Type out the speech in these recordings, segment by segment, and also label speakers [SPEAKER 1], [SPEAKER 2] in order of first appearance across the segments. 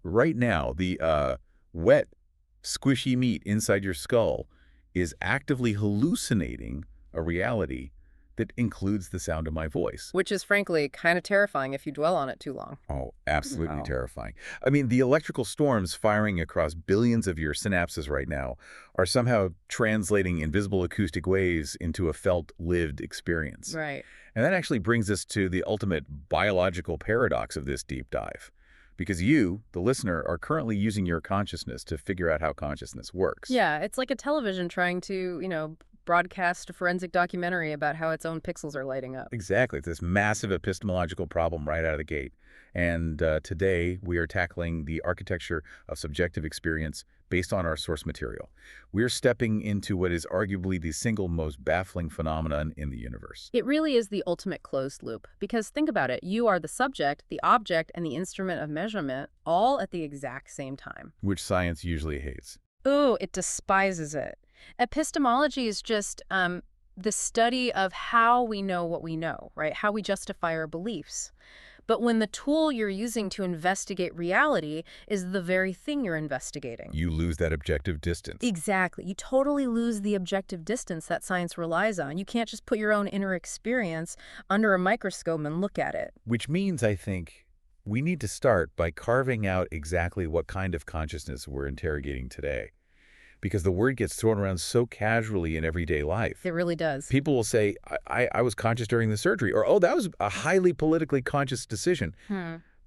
[SPEAKER 1] Right now, the wet, squishy meat inside your skull is actively hallucinating a reality that includes the sound of my voice.
[SPEAKER 2] Which is frankly kind of terrifying if you dwell on it too long.
[SPEAKER 1] Oh, absolutely
[SPEAKER 2] Wow.
[SPEAKER 1] terrifying. I mean, the electrical storms firing across billions of your synapses right now are somehow translating invisible acoustic waves into a felt, lived experience.
[SPEAKER 2] Right.
[SPEAKER 1] And that actually brings us to the ultimate biological paradox of this deep dive. Because you, the listener, are currently using your consciousness to figure out how consciousness works.
[SPEAKER 2] Yeah, it's like a television trying to, broadcast a forensic documentary about how its own pixels are lighting up.
[SPEAKER 1] Exactly. It's this massive epistemological problem right out of the gate. And today we are tackling the architecture of subjective experience based on our source material. We're stepping into what is arguably the single most baffling phenomenon in the universe.
[SPEAKER 2] It really is the ultimate closed loop, because think about it. You are the subject, the object, and the instrument of measurement all at the exact same time.
[SPEAKER 1] Which science usually hates.
[SPEAKER 2] Ooh, it despises it. Epistemology is just the study of how we know what we know, right? How we justify our beliefs. But when the tool you're using to investigate reality is the very thing you're investigating.
[SPEAKER 1] You lose that objective distance.
[SPEAKER 2] Exactly. You totally lose the objective distance that science relies on. You can't just put your own inner experience under a microscope and look at it.
[SPEAKER 1] Which means, I think, we need to start by carving out exactly what kind of consciousness we're interrogating today. Because the word gets thrown around so casually in everyday life.
[SPEAKER 2] It really does.
[SPEAKER 1] People will say, I was conscious during the surgery, or, oh, that was a highly politically conscious decision.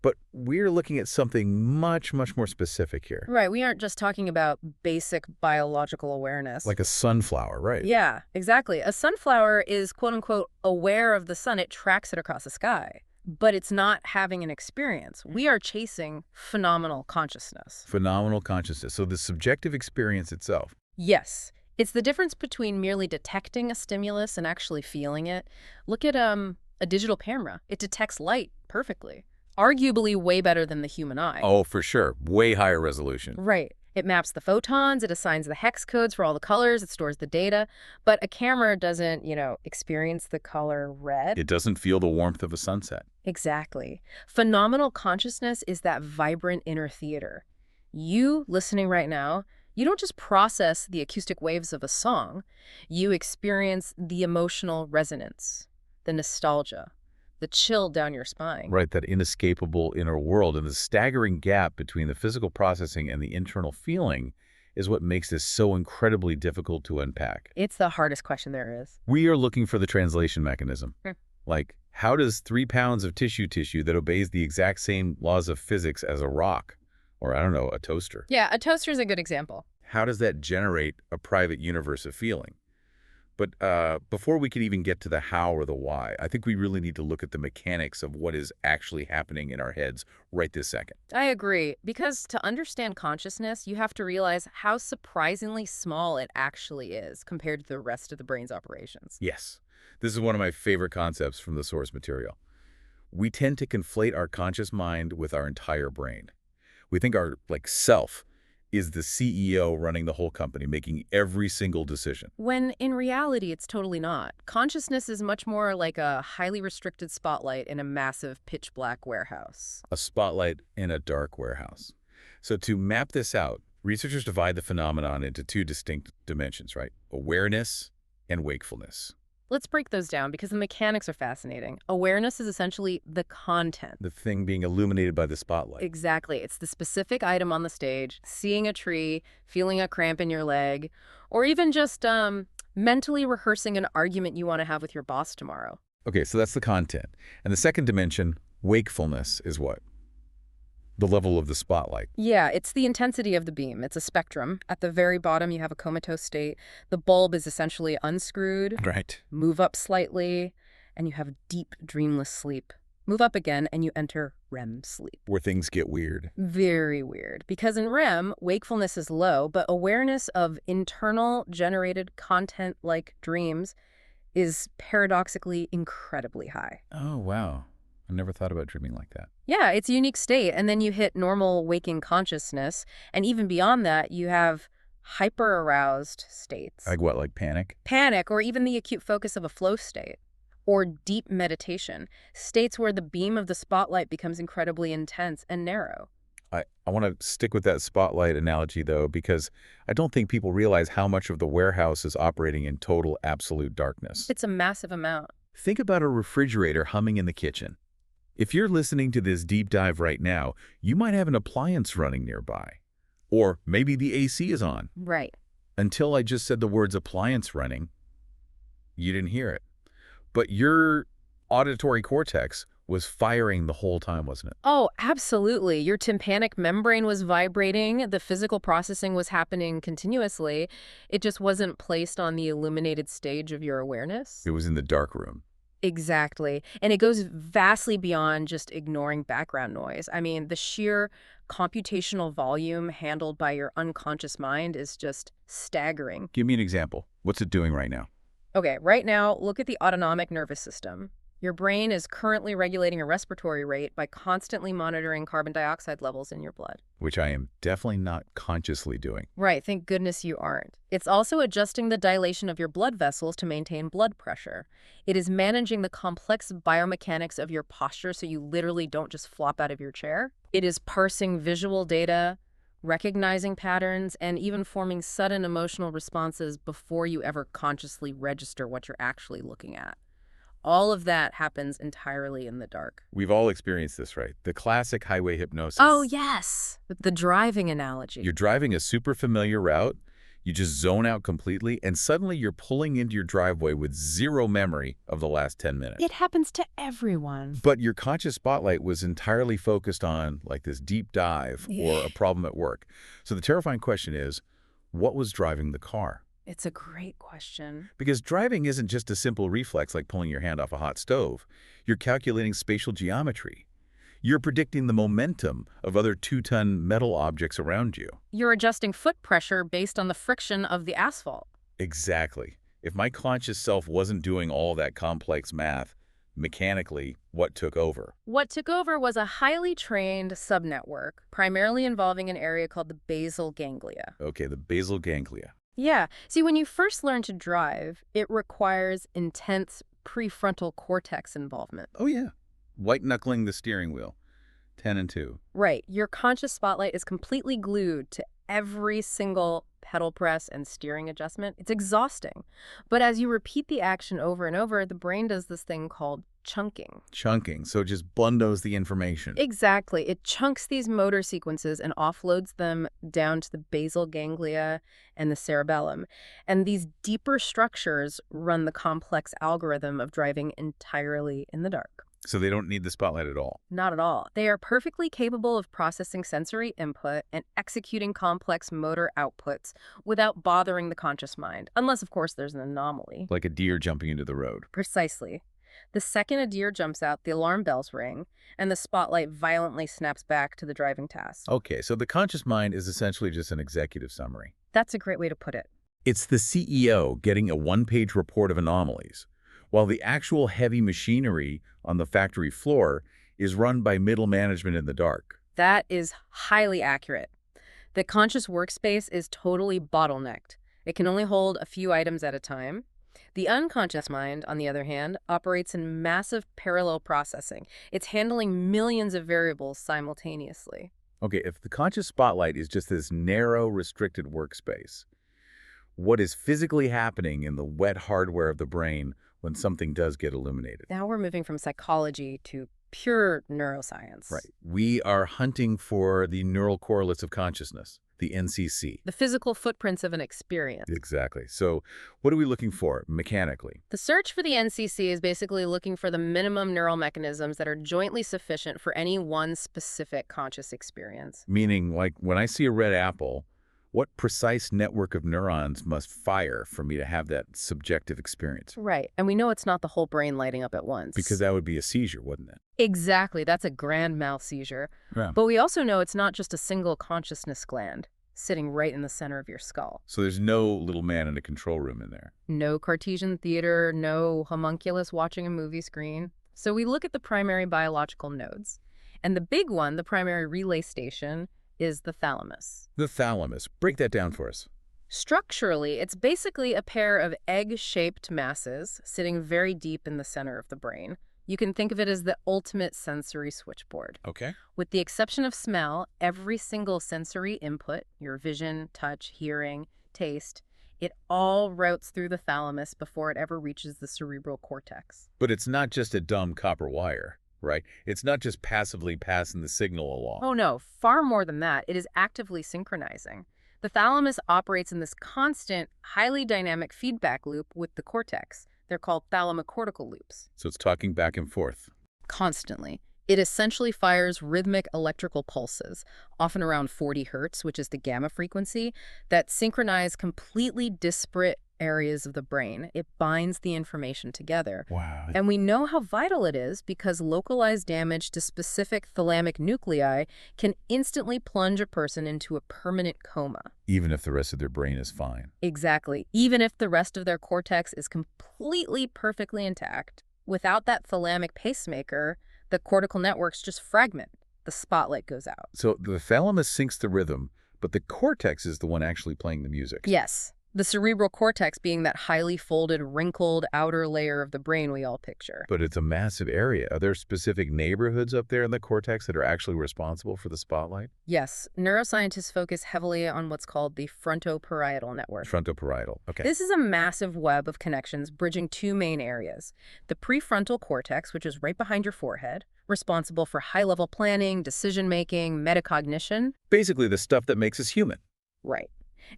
[SPEAKER 1] But we're looking at something much, much more specific here.
[SPEAKER 2] Right. We aren't just talking about basic biological awareness.
[SPEAKER 1] Like a sunflower, right?
[SPEAKER 2] Yeah, exactly. A sunflower is, quote unquote, aware of the sun. It tracks it across the sky. But it's not having an experience. We are chasing phenomenal consciousness.
[SPEAKER 1] Phenomenal consciousness. So the subjective experience itself.
[SPEAKER 2] Yes. It's the difference between merely detecting a stimulus and actually feeling it. Look at a digital camera. It detects light perfectly. Arguably way better than the human eye.
[SPEAKER 1] Oh, for sure. Way higher resolution.
[SPEAKER 2] Right. It maps the photons, it assigns the hex codes for all the colors, it stores the data. But a camera doesn't, experience the color red.
[SPEAKER 1] It doesn't feel the warmth of a sunset.
[SPEAKER 2] Exactly. Phenomenal consciousness is that vibrant inner theater. You, listening right now, you don't just process the acoustic waves of a song. You experience the emotional resonance, the nostalgia, the chill down your spine.
[SPEAKER 1] Right, that inescapable inner world. And the staggering gap between the physical processing and the internal feeling is what makes this so incredibly difficult to unpack.
[SPEAKER 2] It's the hardest question there is.
[SPEAKER 1] We are looking for the translation mechanism. Like, how does 3 pounds of tissue that obeys the exact same laws of physics as a rock, or I don't know, a toaster?
[SPEAKER 2] Yeah, a toaster is a good example.
[SPEAKER 1] How does that generate a private universe of feeling? But before we can even get to the how or the why, I think we really need to look at the mechanics of what is actually happening in our heads right this second.
[SPEAKER 2] I agree, because to understand consciousness, you have to realize how surprisingly small it actually is compared to the rest of the brain's operations.
[SPEAKER 1] Yes, this is one of my favorite concepts from the source material. We tend to conflate our conscious mind with our entire brain. We think our self is the CEO running the whole company, making every single decision.
[SPEAKER 2] When in reality, it's totally not. Consciousness is much more like a highly restricted spotlight in a massive pitch black warehouse.
[SPEAKER 1] A spotlight in a dark warehouse. So to map this out, researchers divide the phenomenon into 2 distinct dimensions, right? Awareness and wakefulness.
[SPEAKER 2] Let's break those down because the mechanics are fascinating. Awareness is essentially the content.
[SPEAKER 1] The thing being illuminated by the spotlight.
[SPEAKER 2] Exactly. It's the specific item on the stage, seeing a tree, feeling a cramp in your leg, or even just mentally rehearsing an argument you want to have with your boss tomorrow.
[SPEAKER 1] Okay, so that's the content. And the second dimension, wakefulness, is what? The level of the spotlight.
[SPEAKER 2] Yeah, it's the intensity of the beam. It's a spectrum. At the very bottom, you have a comatose state. The bulb is essentially unscrewed.
[SPEAKER 1] Right.
[SPEAKER 2] Move up slightly, and you have deep, dreamless sleep. Move up again, and you enter REM sleep.
[SPEAKER 1] Where things get weird.
[SPEAKER 2] Very weird. Because in REM, wakefulness is low, but awareness of internal generated content like dreams is paradoxically incredibly high.
[SPEAKER 1] Oh, wow. I never thought about dreaming like that.
[SPEAKER 2] Yeah, it's a unique state. And then you hit normal waking consciousness. And even beyond that, you have hyper-aroused states.
[SPEAKER 1] Like what, like panic?
[SPEAKER 2] Panic, or even the acute focus of a flow state. Or deep meditation, states where the beam of the spotlight becomes incredibly intense and narrow.
[SPEAKER 1] I want to stick with that spotlight analogy, though, because I don't think people realize how much of the warehouse is operating in total absolute darkness.
[SPEAKER 2] It's a massive amount.
[SPEAKER 1] Think about a refrigerator humming in the kitchen. If you're listening to this deep dive right now, you might have an appliance running nearby. Or maybe the AC is on.
[SPEAKER 2] Right.
[SPEAKER 1] Until I just said the words appliance running, you didn't hear it. But your auditory cortex was firing the whole time, wasn't it?
[SPEAKER 2] Oh, absolutely. Your tympanic membrane was vibrating. The physical processing was happening continuously. It just wasn't placed on the illuminated stage of your awareness.
[SPEAKER 1] It was in the dark room.
[SPEAKER 2] Exactly. And it goes vastly beyond just ignoring background noise. I mean, the sheer computational volume handled by your unconscious mind is just staggering.
[SPEAKER 1] Give me an example. What's it doing right now?
[SPEAKER 2] Okay, right now, look at the autonomic nervous system. Your brain is currently regulating a respiratory rate by constantly monitoring carbon dioxide levels in your blood.
[SPEAKER 1] Which I am definitely not consciously doing.
[SPEAKER 2] Right, thank goodness you aren't. It's also adjusting the dilation of your blood vessels to maintain blood pressure. It is managing the complex biomechanics of your posture so you literally don't just flop out of your chair. It is parsing visual data, recognizing patterns, and even forming sudden emotional responses before you ever consciously register what you're actually looking at. All of that happens entirely in the dark.
[SPEAKER 1] We've all experienced this, right? The classic highway hypnosis.
[SPEAKER 2] Oh, yes. The driving analogy.
[SPEAKER 1] You're driving a super familiar route, you just zone out completely, and suddenly you're pulling into your driveway with zero memory of the last 10 minutes.
[SPEAKER 2] It happens to everyone.
[SPEAKER 1] But your conscious spotlight was entirely focused on, like, this deep dive or a problem at work. So the terrifying question is, what was driving the car?
[SPEAKER 2] It's a great question.
[SPEAKER 1] Because driving isn't just a simple reflex like pulling your hand off a hot stove. You're calculating spatial geometry. You're predicting the momentum of other 2-ton metal objects around you.
[SPEAKER 2] You're adjusting foot pressure based on the friction of the asphalt.
[SPEAKER 1] Exactly. If my conscious self wasn't doing all that complex math, mechanically, what took over?
[SPEAKER 2] What took over was a highly trained subnetwork, primarily involving an area called the basal ganglia.
[SPEAKER 1] Okay, the basal ganglia.
[SPEAKER 2] Yeah. See, when you first learn to drive, it requires intense prefrontal cortex involvement.
[SPEAKER 1] Oh, yeah. White-knuckling the steering wheel. 10 and 2.
[SPEAKER 2] Right. Your conscious spotlight is completely glued to every single pedal press and steering adjustment. It's exhausting. But as you repeat the action over and over, the brain does this thing called chunking.
[SPEAKER 1] Chunking, so it just bundles the information.
[SPEAKER 2] Exactly. It chunks these motor sequences and offloads them down to the basal ganglia and the cerebellum. And these deeper structures run the complex algorithm of driving entirely in the dark.
[SPEAKER 1] So they don't need the spotlight at all.
[SPEAKER 2] Not at all. They are perfectly capable of processing sensory input and executing complex motor outputs without bothering the conscious mind. Unless, of course, there's an anomaly.
[SPEAKER 1] Like a deer jumping into the road.
[SPEAKER 2] Precisely. The second a deer jumps out, the alarm bells ring, and the spotlight violently snaps back to the driving task.
[SPEAKER 1] Okay, so the conscious mind is essentially just an executive summary.
[SPEAKER 2] That's a great way to put it.
[SPEAKER 1] It's the CEO getting a one-page report of anomalies, while the actual heavy machinery on the factory floor is run by middle management in the dark.
[SPEAKER 2] That is highly accurate. The conscious workspace is totally bottlenecked. It can only hold a few items at a time. The unconscious mind, on the other hand, operates in massive parallel processing. It's handling millions of variables simultaneously.
[SPEAKER 1] Okay, if the conscious spotlight is just this narrow, restricted workspace, what is physically happening in the wet hardware of the brain when something does get illuminated?
[SPEAKER 2] Now we're moving from psychology to pure neuroscience.
[SPEAKER 1] Right. We are hunting for the neural correlates of consciousness, the NCC.
[SPEAKER 2] The physical footprints of an experience.
[SPEAKER 1] Exactly. So what are we looking for mechanically?
[SPEAKER 2] The search for the NCC is basically looking for the minimum neural mechanisms that are jointly sufficient for any one specific conscious experience.
[SPEAKER 1] Meaning, like, when I see a red apple, what precise network of neurons must fire for me to have that subjective experience?
[SPEAKER 2] Right. And we know it's not the whole brain lighting up at once.
[SPEAKER 1] Because that would be a seizure, wouldn't it?
[SPEAKER 2] Exactly. That's a grand mal seizure.
[SPEAKER 1] Yeah.
[SPEAKER 2] But we also know it's not just a single consciousness gland sitting right in the center of your skull.
[SPEAKER 1] So there's no little man in a control room in there.
[SPEAKER 2] No Cartesian theater, no homunculus watching a movie screen. So we look at the primary biological nodes. And the big one, the primary relay station, is the thalamus.
[SPEAKER 1] The thalamus. Break that down for us.
[SPEAKER 2] Structurally, it's basically a pair of egg-shaped masses sitting very deep in the center of the brain. You can think of it as the ultimate sensory switchboard.
[SPEAKER 1] Okay.
[SPEAKER 2] With the exception of smell, every single sensory input, your vision, touch, hearing, taste, it all routes through the thalamus before it ever reaches the cerebral cortex.
[SPEAKER 1] But it's not just a dumb copper wire, right? It's not just passively passing the signal along.
[SPEAKER 2] Oh no, far more than that. It is actively synchronizing. The thalamus operates in this constant, highly dynamic feedback loop with the cortex. They're called thalamocortical loops.
[SPEAKER 1] So it's talking back and forth.
[SPEAKER 2] Constantly. It essentially fires rhythmic electrical pulses, often around 40 hertz, which is the gamma frequency, that synchronize completely disparate areas of the brain. It binds the information together.
[SPEAKER 1] Wow.
[SPEAKER 2] And we know how vital it is because localized damage to specific thalamic nuclei can instantly plunge a person into a permanent coma.
[SPEAKER 1] Even if the rest of their brain is fine.
[SPEAKER 2] Exactly. Even if the rest of their cortex is completely perfectly intact. Without that thalamic pacemaker, the cortical networks just fragment. The spotlight goes out.
[SPEAKER 1] So the thalamus syncs the rhythm, but the cortex is the one actually playing the music.
[SPEAKER 2] Yes. The cerebral cortex being that highly folded, wrinkled outer layer of the brain we all picture.
[SPEAKER 1] But it's a massive area. Are there specific neighborhoods up there in the cortex that are actually responsible for the spotlight?
[SPEAKER 2] Yes. Neuroscientists focus heavily on what's called the frontoparietal network.
[SPEAKER 1] Frontoparietal. Okay.
[SPEAKER 2] This is a massive web of connections bridging two main areas. The prefrontal cortex, which is right behind your forehead, responsible for high-level planning, decision-making, metacognition.
[SPEAKER 1] Basically the stuff that makes us human.
[SPEAKER 2] Right.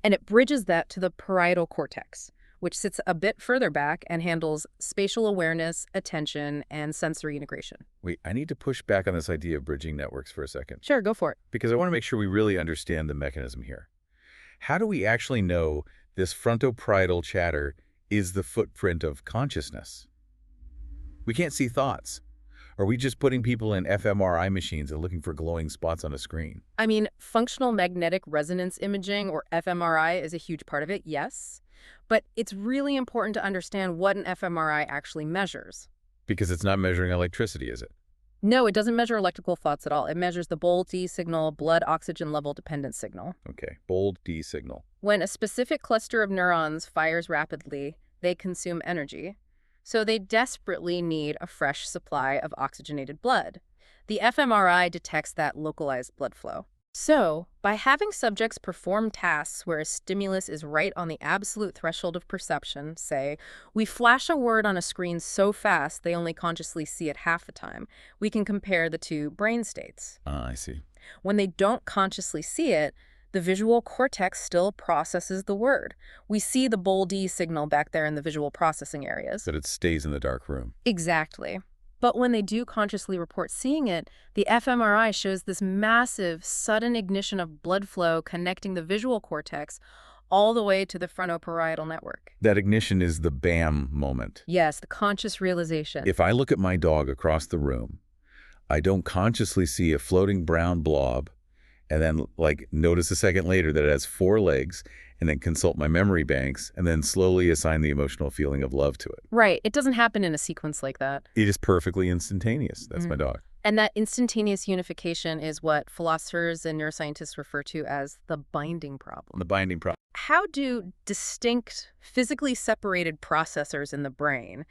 [SPEAKER 2] And it bridges that to the parietal cortex, which sits a bit further back and handles spatial awareness, attention, and sensory integration.
[SPEAKER 1] Wait, I need to push back on this idea of bridging networks for a second,
[SPEAKER 2] Sure, go for it.
[SPEAKER 1] because I want to make sure we really understand the mechanism here. How do we actually know this frontoparietal chatter is the footprint of consciousness? We can't see thoughts. Are we just putting people in fMRI machines and looking for glowing spots on a screen?
[SPEAKER 2] I mean, functional magnetic resonance imaging, or fMRI, is a huge part of it, yes. But it's really important to understand what an fMRI actually measures.
[SPEAKER 1] Because it's not measuring electricity, is it?
[SPEAKER 2] No, it doesn't measure electrical thoughts at all. It measures the bold D signal, blood oxygen level dependent signal.
[SPEAKER 1] Okay, bold D signal.
[SPEAKER 2] When a specific cluster of neurons fires rapidly, they consume energy. So they desperately need a fresh supply of oxygenated blood. The fMRI detects that localized blood flow. So, by having subjects perform tasks where a stimulus is right on the absolute threshold of perception, say, we flash a word on a screen so fast they only consciously see it half the time, we can compare the two brain states.
[SPEAKER 1] I see.
[SPEAKER 2] When they don't consciously see it, the visual cortex still processes the word. We see the bold D signal back there in the visual processing areas.
[SPEAKER 1] But it stays in the dark room.
[SPEAKER 2] Exactly. But when they do consciously report seeing it, the fMRI shows this massive, sudden ignition of blood flow connecting the visual cortex all the way to the frontoparietal network.
[SPEAKER 1] That ignition is the BAM moment.
[SPEAKER 2] Yes, the conscious realization.
[SPEAKER 1] If I look at my dog across the room, I don't consciously see a floating brown blob and then notice a second later that it has 4 legs, and then consult my memory banks, and then slowly assign the emotional feeling of love to it.
[SPEAKER 2] Right. It doesn't happen in a sequence like that.
[SPEAKER 1] It is perfectly instantaneous. That's my dog.
[SPEAKER 2] And that instantaneous unification is what philosophers and neuroscientists refer to as the binding problem.
[SPEAKER 1] The binding problem.
[SPEAKER 2] How do distinct, physically separated processors in the brain,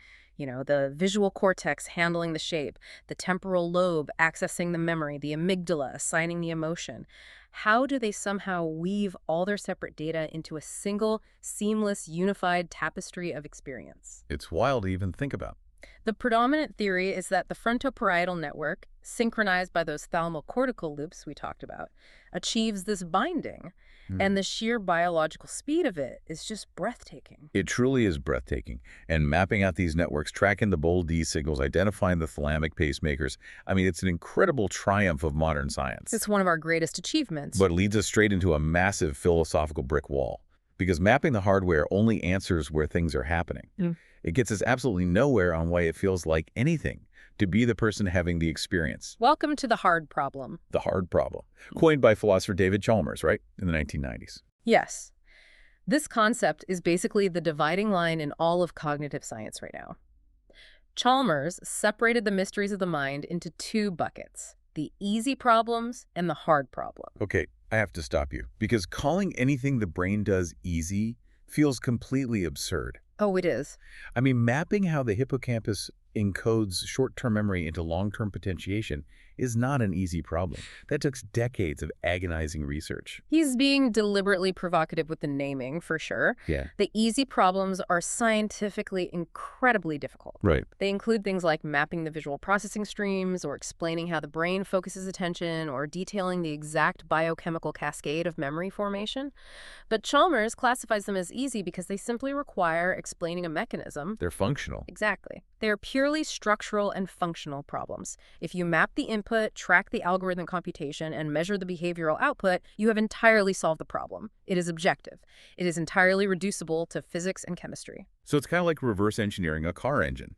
[SPEAKER 2] the visual cortex handling the shape, the temporal lobe accessing the memory, the amygdala assigning the emotion, how do they somehow weave all their separate data into a single, seamless, unified tapestry of experience?
[SPEAKER 1] It's wild to even think about.
[SPEAKER 2] The predominant theory is that the frontoparietal network, synchronized by those thalamocortical loops we talked about, achieves this binding. And the sheer biological speed of it is just breathtaking.
[SPEAKER 1] It truly is breathtaking. And mapping out these networks, tracking the bold D signals, identifying the thalamic pacemakers, I mean, it's an incredible triumph of modern science.
[SPEAKER 2] It's one of our greatest achievements.
[SPEAKER 1] But it leads us straight into a massive philosophical brick wall. Because mapping the hardware only answers where things are happening. It gets us absolutely nowhere on why it feels like anything to be the person having the experience.
[SPEAKER 2] Welcome to the hard problem.
[SPEAKER 1] The hard problem. Coined by philosopher David Chalmers, right? In the 1990s.
[SPEAKER 2] Yes. This concept is basically the dividing line in all of cognitive science right now. Chalmers separated the mysteries of the mind into 2 buckets, the easy problems and the hard problem.
[SPEAKER 1] Okay, I have to stop you. Because calling anything the brain does easy feels completely absurd.
[SPEAKER 2] Oh, it is.
[SPEAKER 1] I mean, mapping how the hippocampus encodes short-term memory into long-term potentiation is not an easy problem. That took decades of agonizing research.
[SPEAKER 2] He's being deliberately provocative with the naming, for sure.
[SPEAKER 1] Yeah.
[SPEAKER 2] The easy problems are scientifically incredibly difficult.
[SPEAKER 1] Right.
[SPEAKER 2] They include things like mapping the visual processing streams, or explaining how the brain focuses attention, or detailing the exact biochemical cascade of memory formation. But Chalmers classifies them as easy because they simply require explaining a mechanism.
[SPEAKER 1] They're functional.
[SPEAKER 2] Exactly. They are purely structural and functional problems. If you map the input, track the algorithm computation, and measure the behavioral output, you have entirely solved the problem. It is objective. It is entirely reducible to physics and chemistry.
[SPEAKER 1] So it's kind of like reverse engineering a car engine.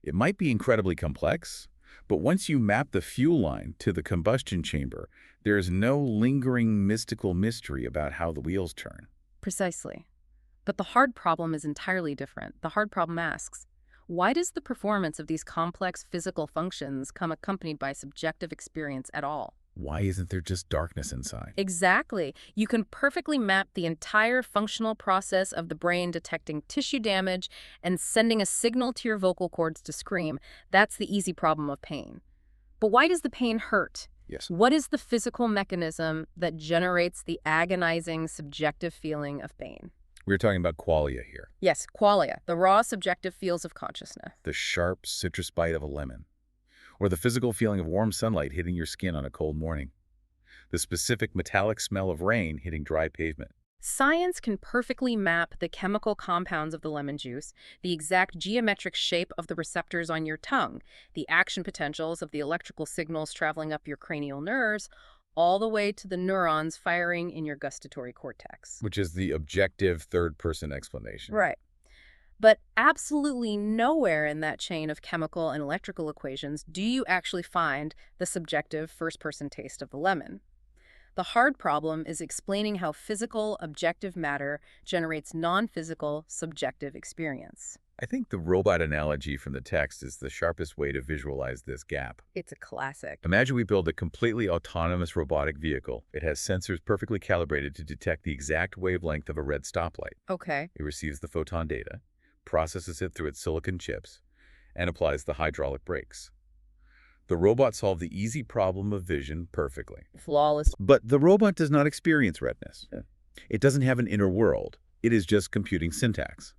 [SPEAKER 1] It might be incredibly complex, but once you map the fuel line to the combustion chamber, there is no lingering mystical mystery about how the wheels turn.
[SPEAKER 2] Precisely. But the hard problem is entirely different. The hard problem asks, why does the performance of these complex physical functions come accompanied by subjective experience at all?
[SPEAKER 1] Why isn't there just darkness inside?
[SPEAKER 2] Exactly. You can perfectly map the entire functional process of the brain detecting tissue damage and sending a signal to your vocal cords to scream. That's the easy problem of pain. But why does the pain hurt?
[SPEAKER 1] Yes.
[SPEAKER 2] What is the physical mechanism that generates the agonizing subjective feeling of pain?
[SPEAKER 1] We're talking about qualia here.
[SPEAKER 2] Yes, qualia, the raw subjective feels of consciousness.
[SPEAKER 1] The sharp citrus bite of a lemon. Or the physical feeling of warm sunlight hitting your skin on a cold morning. The specific metallic smell of rain hitting dry pavement.
[SPEAKER 2] Science can perfectly map the chemical compounds of the lemon juice, the exact geometric shape of the receptors on your tongue, the action potentials of the electrical signals traveling up your cranial nerves, all the way to the neurons firing in your gustatory cortex.
[SPEAKER 1] Which is the objective third-person explanation.
[SPEAKER 2] Right. But absolutely nowhere in that chain of chemical and electrical equations do you actually find the subjective first-person taste of the lemon. The hard problem is explaining how physical, objective matter generates non-physical, subjective experience.
[SPEAKER 1] I think the robot analogy from the text is the sharpest way to visualize this gap.
[SPEAKER 2] It's a classic.
[SPEAKER 1] Imagine we build a completely autonomous robotic vehicle. It has sensors perfectly calibrated to detect the exact wavelength of a red stoplight.
[SPEAKER 2] Okay.
[SPEAKER 1] It receives the photon data, processes it through its silicon chips, and applies the hydraulic brakes. The robot solved the easy problem of vision perfectly.
[SPEAKER 2] Flawless.
[SPEAKER 1] But the robot does not experience redness. It doesn't have an inner world. It is just computing syntax.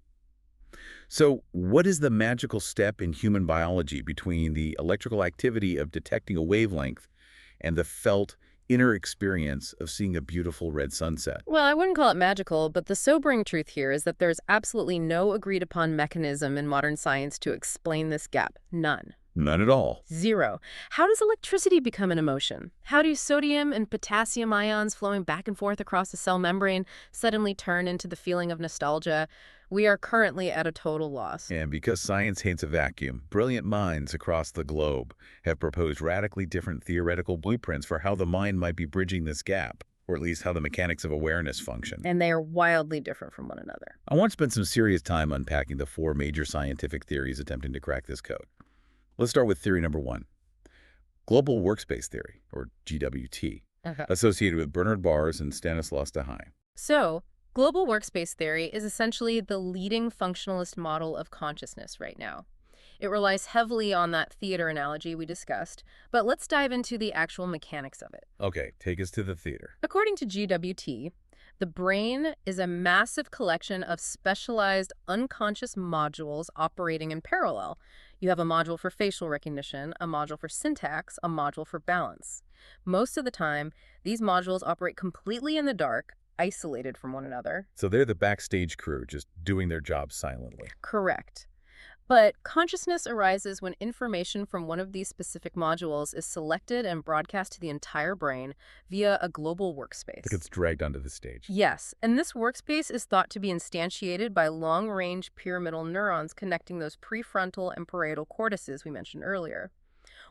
[SPEAKER 1] So what is the magical step in human biology between the electrical activity of detecting a wavelength and the felt inner experience of seeing a beautiful red sunset?
[SPEAKER 2] Well, I wouldn't call it magical, but the sobering truth here is that there's absolutely no agreed-upon mechanism in modern science to explain this gap. None.
[SPEAKER 1] None at all.
[SPEAKER 2] Zero. How does electricity become an emotion? How do sodium and potassium ions flowing back and forth across the cell membrane suddenly turn into the feeling of nostalgia? We are currently at a total loss.
[SPEAKER 1] And because science hates a vacuum, brilliant minds across the globe have proposed radically different theoretical blueprints for how the mind might be bridging this gap, or at least how the mechanics of awareness function.
[SPEAKER 2] And they are wildly different from one another.
[SPEAKER 1] I want to spend some serious time unpacking the four major scientific theories attempting to crack this code. Let's start with theory number one, global workspace theory, or GWT, associated with Bernard Bars and Stanislaus Dehaene.
[SPEAKER 2] So, global workspace theory is essentially the leading functionalist model of consciousness right now. It relies heavily on that theater analogy we discussed, but let's dive into the actual mechanics of it.
[SPEAKER 1] Okay, take us to the theater.
[SPEAKER 2] According to GWT, the brain is a massive collection of specialized unconscious modules operating in parallel. You have a module for facial recognition, a module for syntax, a module for balance. Most of the time, these modules operate completely in the dark, isolated from one another.
[SPEAKER 1] So they're the backstage crew, just doing their job silently.
[SPEAKER 2] Correct. But consciousness arises when information from one of these specific modules is selected and broadcast to the entire brain via a global workspace.
[SPEAKER 1] It gets dragged onto the stage.
[SPEAKER 2] Yes, and this workspace is thought to be instantiated by long-range pyramidal neurons connecting those prefrontal and parietal cortices we mentioned earlier.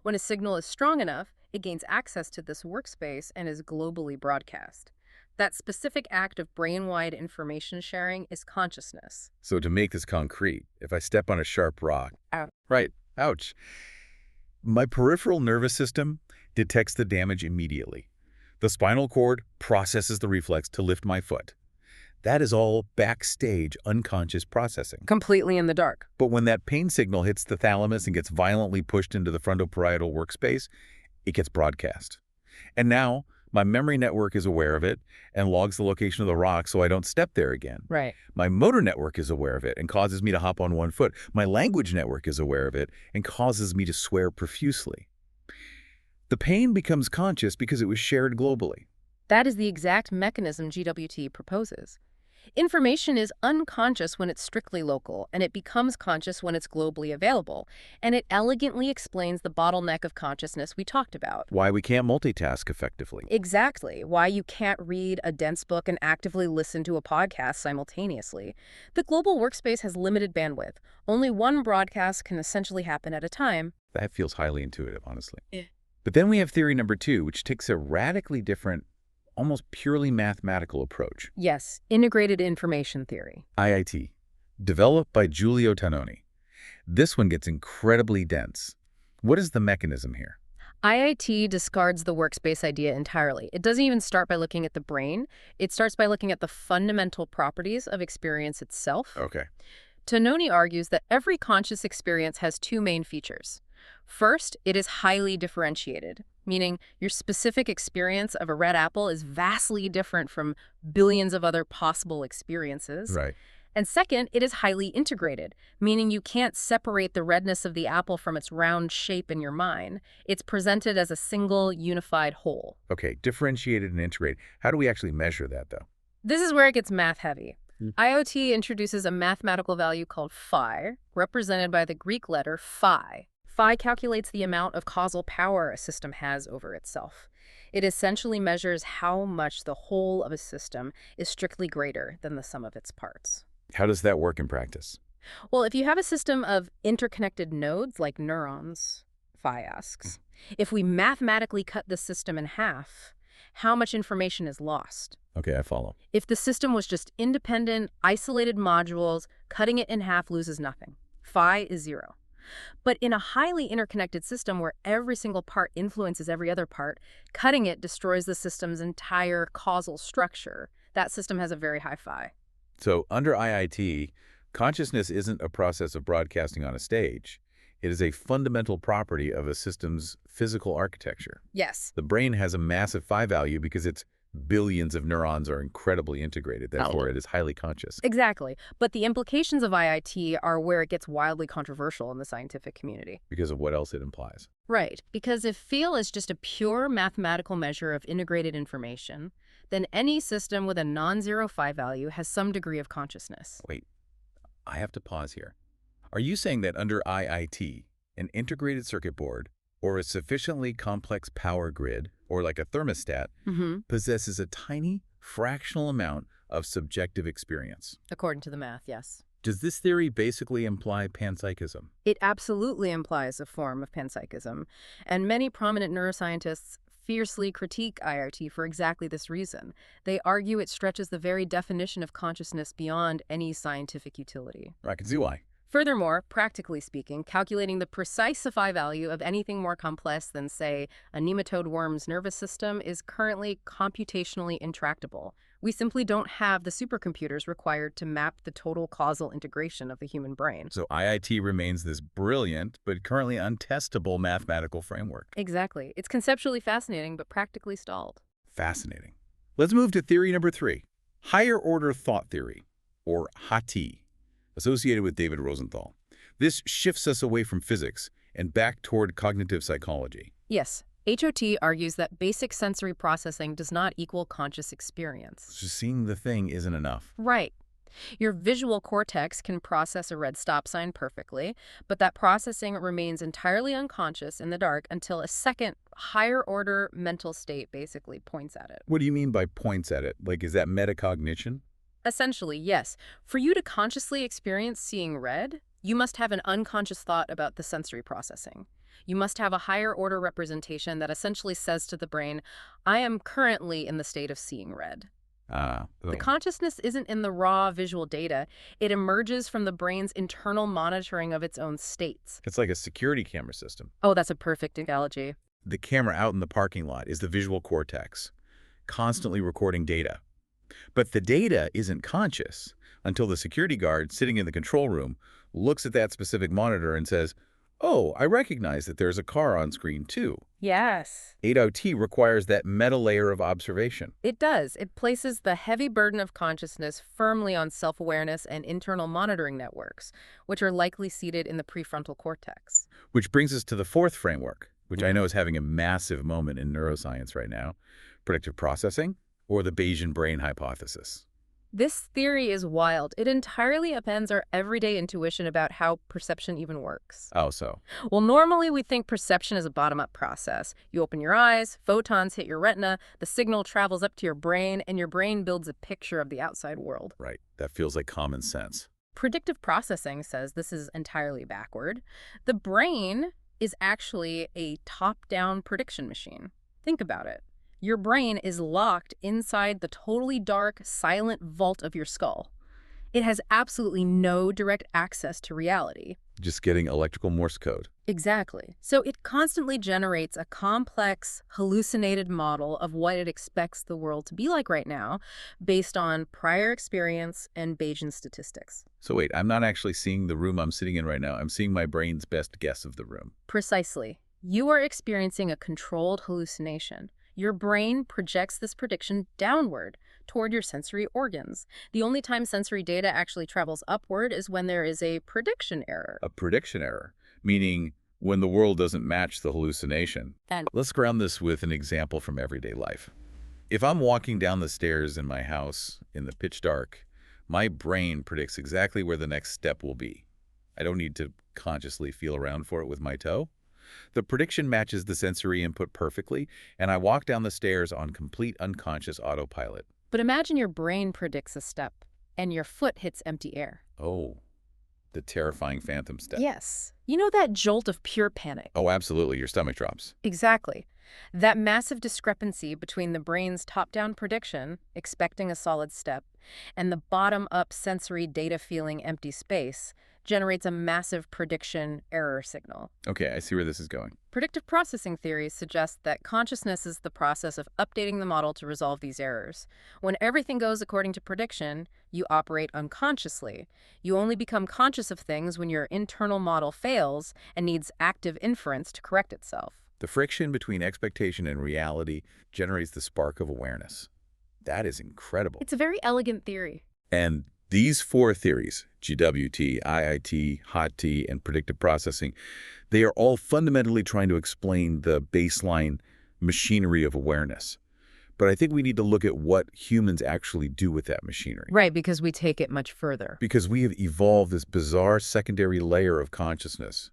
[SPEAKER 2] When a signal is strong enough, it gains access to this workspace and is globally broadcast. That specific act of brain-wide information sharing is consciousness.
[SPEAKER 1] So to make this concrete, if I step on a sharp rock,
[SPEAKER 2] Ouch.
[SPEAKER 1] Right, ouch, my peripheral nervous system detects the damage immediately. The spinal cord processes the reflex to lift my foot. That is all backstage unconscious processing.
[SPEAKER 2] Completely in the dark.
[SPEAKER 1] But when that pain signal hits the thalamus and gets violently pushed into the frontoparietal workspace, it gets broadcast. And now, my memory network is aware of it and logs the location of the rock so I don't step there again.
[SPEAKER 2] Right.
[SPEAKER 1] My motor network is aware of it and causes me to hop on one foot. My language network is aware of it and causes me to swear profusely. The pain becomes conscious because it was shared globally.
[SPEAKER 2] That is the exact mechanism GWT proposes. Information is unconscious when it's strictly local, and it becomes conscious when it's globally available. And it elegantly explains the bottleneck of consciousness we talked about.
[SPEAKER 1] Why we can't multitask effectively.
[SPEAKER 2] Exactly. Why you can't read a dense book and actively listen to a podcast simultaneously. The global workspace has limited bandwidth. Only one broadcast can essentially happen at a time.
[SPEAKER 1] That feels highly intuitive, honestly.
[SPEAKER 2] Yeah.
[SPEAKER 1] But then we have theory number 2, which takes a radically different, almost purely mathematical approach.
[SPEAKER 2] Yes, integrated information theory.
[SPEAKER 1] IIT, developed by Giulio Tononi. This one gets incredibly dense. What is the mechanism here?
[SPEAKER 2] IIT discards the workspace idea entirely. It doesn't even start by looking at the brain. It starts by looking at the fundamental properties of experience itself.
[SPEAKER 1] Okay.
[SPEAKER 2] Tononi argues that every conscious experience has two main features. First, it is highly differentiated, meaning your specific experience of a red apple is vastly different from billions of other possible experiences.
[SPEAKER 1] Right.
[SPEAKER 2] And second, it is highly integrated, meaning you can't separate the redness of the apple from its round shape in your mind. It's presented as a single, unified whole.
[SPEAKER 1] Okay, differentiated and integrated. How do we actually measure that, though?
[SPEAKER 2] This is where it gets math-heavy. IoT introduces a mathematical value called phi, represented by the Greek letter phi. Phi calculates the amount of causal power a system has over itself. It essentially measures how much the whole of a system is strictly greater than the sum of its parts.
[SPEAKER 1] How does that work in practice?
[SPEAKER 2] Well, if you have a system of interconnected nodes like neurons, Phi asks, if we mathematically cut the system in half, how much information is lost?
[SPEAKER 1] Okay, I follow.
[SPEAKER 2] If the system was just independent, isolated modules, cutting it in half loses nothing. Phi is 0. But in a highly interconnected system where every single part influences every other part, cutting it destroys the system's entire causal structure. That system has a very high phi.
[SPEAKER 1] So under IIT, consciousness isn't a process of broadcasting on a stage. It is a fundamental property of a system's physical architecture.
[SPEAKER 2] Yes.
[SPEAKER 1] The brain has a massive phi value because its billions of neurons are incredibly integrated. Therefore, it is highly conscious.
[SPEAKER 2] Exactly. But the implications of IIT are where it gets wildly controversial in the scientific community.
[SPEAKER 1] Because of what else it implies.
[SPEAKER 2] Right. Because if feel is just a pure mathematical measure of integrated information, then any system with a non-zero phi value has some degree of consciousness.
[SPEAKER 1] Wait, I have to pause here. Are you saying that under IIT, an integrated circuit board or a sufficiently complex power grid, or like a thermostat, possesses a tiny fractional amount of subjective experience?
[SPEAKER 2] According to the math, yes.
[SPEAKER 1] Does this theory basically imply panpsychism?
[SPEAKER 2] It absolutely implies a form of panpsychism, and many prominent neuroscientists fiercely critique IIT for exactly this reason. They argue it stretches the very definition of consciousness beyond any scientific utility.
[SPEAKER 1] I can see why.
[SPEAKER 2] Furthermore, practically speaking, calculating the precise phi value of anything more complex than, say, a nematode worm's nervous system is currently computationally intractable. We simply don't have the supercomputers required to map the total causal integration of the human brain.
[SPEAKER 1] So IIT remains this brilliant but currently untestable mathematical framework.
[SPEAKER 2] Exactly. It's conceptually fascinating, but practically stalled.
[SPEAKER 1] Fascinating. Let's move to theory number 3, higher order thought theory, or HATI, associated with David Rosenthal. This shifts us away from physics and back toward cognitive psychology.
[SPEAKER 2] Yes. HOT argues that basic sensory processing does not equal conscious experience.
[SPEAKER 1] So seeing the thing isn't enough.
[SPEAKER 2] Right. Your visual cortex can process a red stop sign perfectly, but that processing remains entirely unconscious in the dark until a second, higher-order mental state basically points at it.
[SPEAKER 1] What do you mean by points at it? Like, is that metacognition?
[SPEAKER 2] Essentially, yes. For you to consciously experience seeing red, you must have an unconscious thought about the sensory processing. You must have a higher order representation that essentially says to the brain, I am currently in the state of seeing red. The consciousness isn't in the raw visual data. It emerges from the brain's internal monitoring of its own states.
[SPEAKER 1] It's like a security camera system.
[SPEAKER 2] Oh, that's a perfect analogy.
[SPEAKER 1] The camera out in the parking lot is the visual cortex, constantly recording data. But the data isn't conscious until the security guard sitting in the control room looks at that specific monitor and says, oh, I recognize that there's a car on screen too.
[SPEAKER 2] Yes.
[SPEAKER 1] 8OT requires that meta layer of observation.
[SPEAKER 2] It does. It places the heavy burden of consciousness firmly on self-awareness and internal monitoring networks, which are likely seated in the prefrontal cortex.
[SPEAKER 1] Which brings us to the fourth framework, which I know is having a massive moment in neuroscience right now, predictive processing, or the Bayesian brain hypothesis.
[SPEAKER 2] This theory is wild. It entirely upends our everyday intuition about how perception even works.
[SPEAKER 1] Oh, so?
[SPEAKER 2] Well, normally we think perception is a bottom-up process. You open your eyes, photons hit your retina, the signal travels up to your brain, and your brain builds a picture of the outside world.
[SPEAKER 1] Right. That feels like common sense.
[SPEAKER 2] Predictive processing says this is entirely backward. The brain is actually a top-down prediction machine. Think about it. Your brain is locked inside the totally dark, silent vault of your skull. It has absolutely no direct access to reality.
[SPEAKER 1] Just getting electrical Morse code.
[SPEAKER 2] Exactly. So it constantly generates a complex, hallucinated model of what it expects the world to be like right now, based on prior experience and Bayesian statistics.
[SPEAKER 1] So wait, I'm not actually seeing the room I'm sitting in right now. I'm seeing my brain's best guess of the room.
[SPEAKER 2] Precisely. You are experiencing a controlled hallucination. Your brain projects this prediction downward toward your sensory organs. The only time sensory data actually travels upward is when there is a prediction error.
[SPEAKER 1] A prediction error, meaning when the world doesn't match the hallucination.
[SPEAKER 2] And
[SPEAKER 1] Let's ground this with an example from everyday life. If I'm walking down the stairs in my house in the pitch dark, my brain predicts exactly where the next step will be. I don't need to consciously feel around for it with my toe. The prediction matches the sensory input perfectly, and I walk down the stairs on complete unconscious autopilot.
[SPEAKER 2] But imagine your brain predicts a step, and your foot hits empty air.
[SPEAKER 1] Oh, the terrifying phantom step.
[SPEAKER 2] Yes. You know that jolt of pure panic?
[SPEAKER 1] Oh, absolutely. Your stomach drops.
[SPEAKER 2] Exactly. That massive discrepancy between the brain's top-down prediction, expecting a solid step, and the bottom-up sensory data feeling empty space generates a massive prediction error signal.
[SPEAKER 1] Okay, I see where this is going.
[SPEAKER 2] Predictive processing theories suggest that consciousness is the process of updating the model to resolve these errors. When everything goes according to prediction, you operate unconsciously. You only become conscious of things when your internal model fails and needs active inference to correct itself.
[SPEAKER 1] The friction between expectation and reality generates the spark of awareness. That is incredible.
[SPEAKER 2] It's a very elegant theory.
[SPEAKER 1] And these four theories, GWT, IIT, HOT-T, and predictive processing, they are all fundamentally trying to explain the baseline machinery of awareness. But I think we need to look at what humans actually do with that machinery.
[SPEAKER 2] Right, because we take it much further.
[SPEAKER 1] Because we have evolved this bizarre secondary layer of consciousness.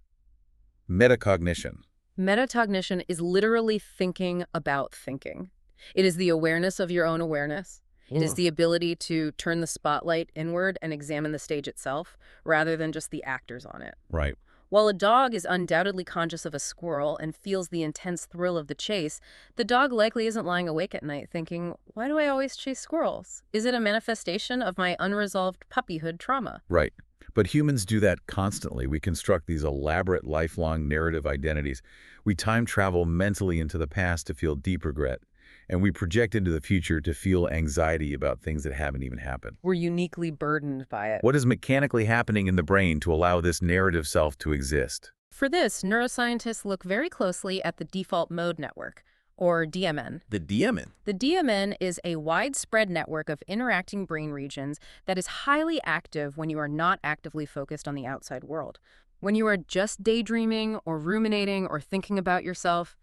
[SPEAKER 1] Metacognition.
[SPEAKER 2] Metacognition is literally thinking about thinking. It is the awareness of your own awareness. It is the ability to turn the spotlight inward and examine the stage itself, rather than just the actors on it.
[SPEAKER 1] Right.
[SPEAKER 2] While a dog is undoubtedly conscious of a squirrel and feels the intense thrill of the chase, the dog likely isn't lying awake at night thinking, why do I always chase squirrels? Is it a manifestation of my unresolved puppyhood trauma?
[SPEAKER 1] Right. But humans do that constantly. We construct these elaborate, lifelong narrative identities. We time travel mentally into the past to feel deep regret. And we project into the future to feel anxiety about things that haven't even happened.
[SPEAKER 2] We're uniquely burdened by it.
[SPEAKER 1] What is mechanically happening in the brain to allow this narrative self to exist?
[SPEAKER 2] For this, neuroscientists look very closely at the default mode network, or DMN.
[SPEAKER 1] The DMN?
[SPEAKER 2] The DMN is a widespread network of interacting brain regions that is highly active when you are not actively focused on the outside world. When you are just daydreaming or ruminating or thinking about yourself,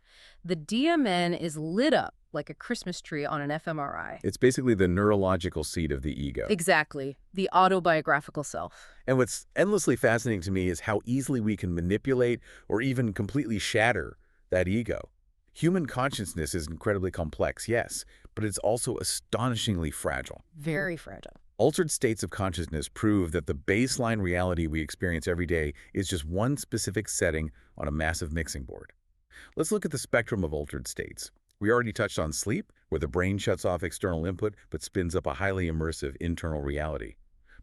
[SPEAKER 2] the DMN is lit up like a Christmas tree on an fMRI.
[SPEAKER 1] It's basically the neurological seat of the ego.
[SPEAKER 2] Exactly. The autobiographical self.
[SPEAKER 1] And what's endlessly fascinating to me is how easily we can manipulate or even completely shatter that ego. Human consciousness is incredibly complex, yes, but it's also astonishingly fragile.
[SPEAKER 2] Very fragile.
[SPEAKER 1] Altered states of consciousness prove that the baseline reality we experience every day is just one specific setting on a massive mixing board. Let's look at the spectrum of altered states. We already touched on sleep, where the brain shuts off external input but spins up a highly immersive internal reality.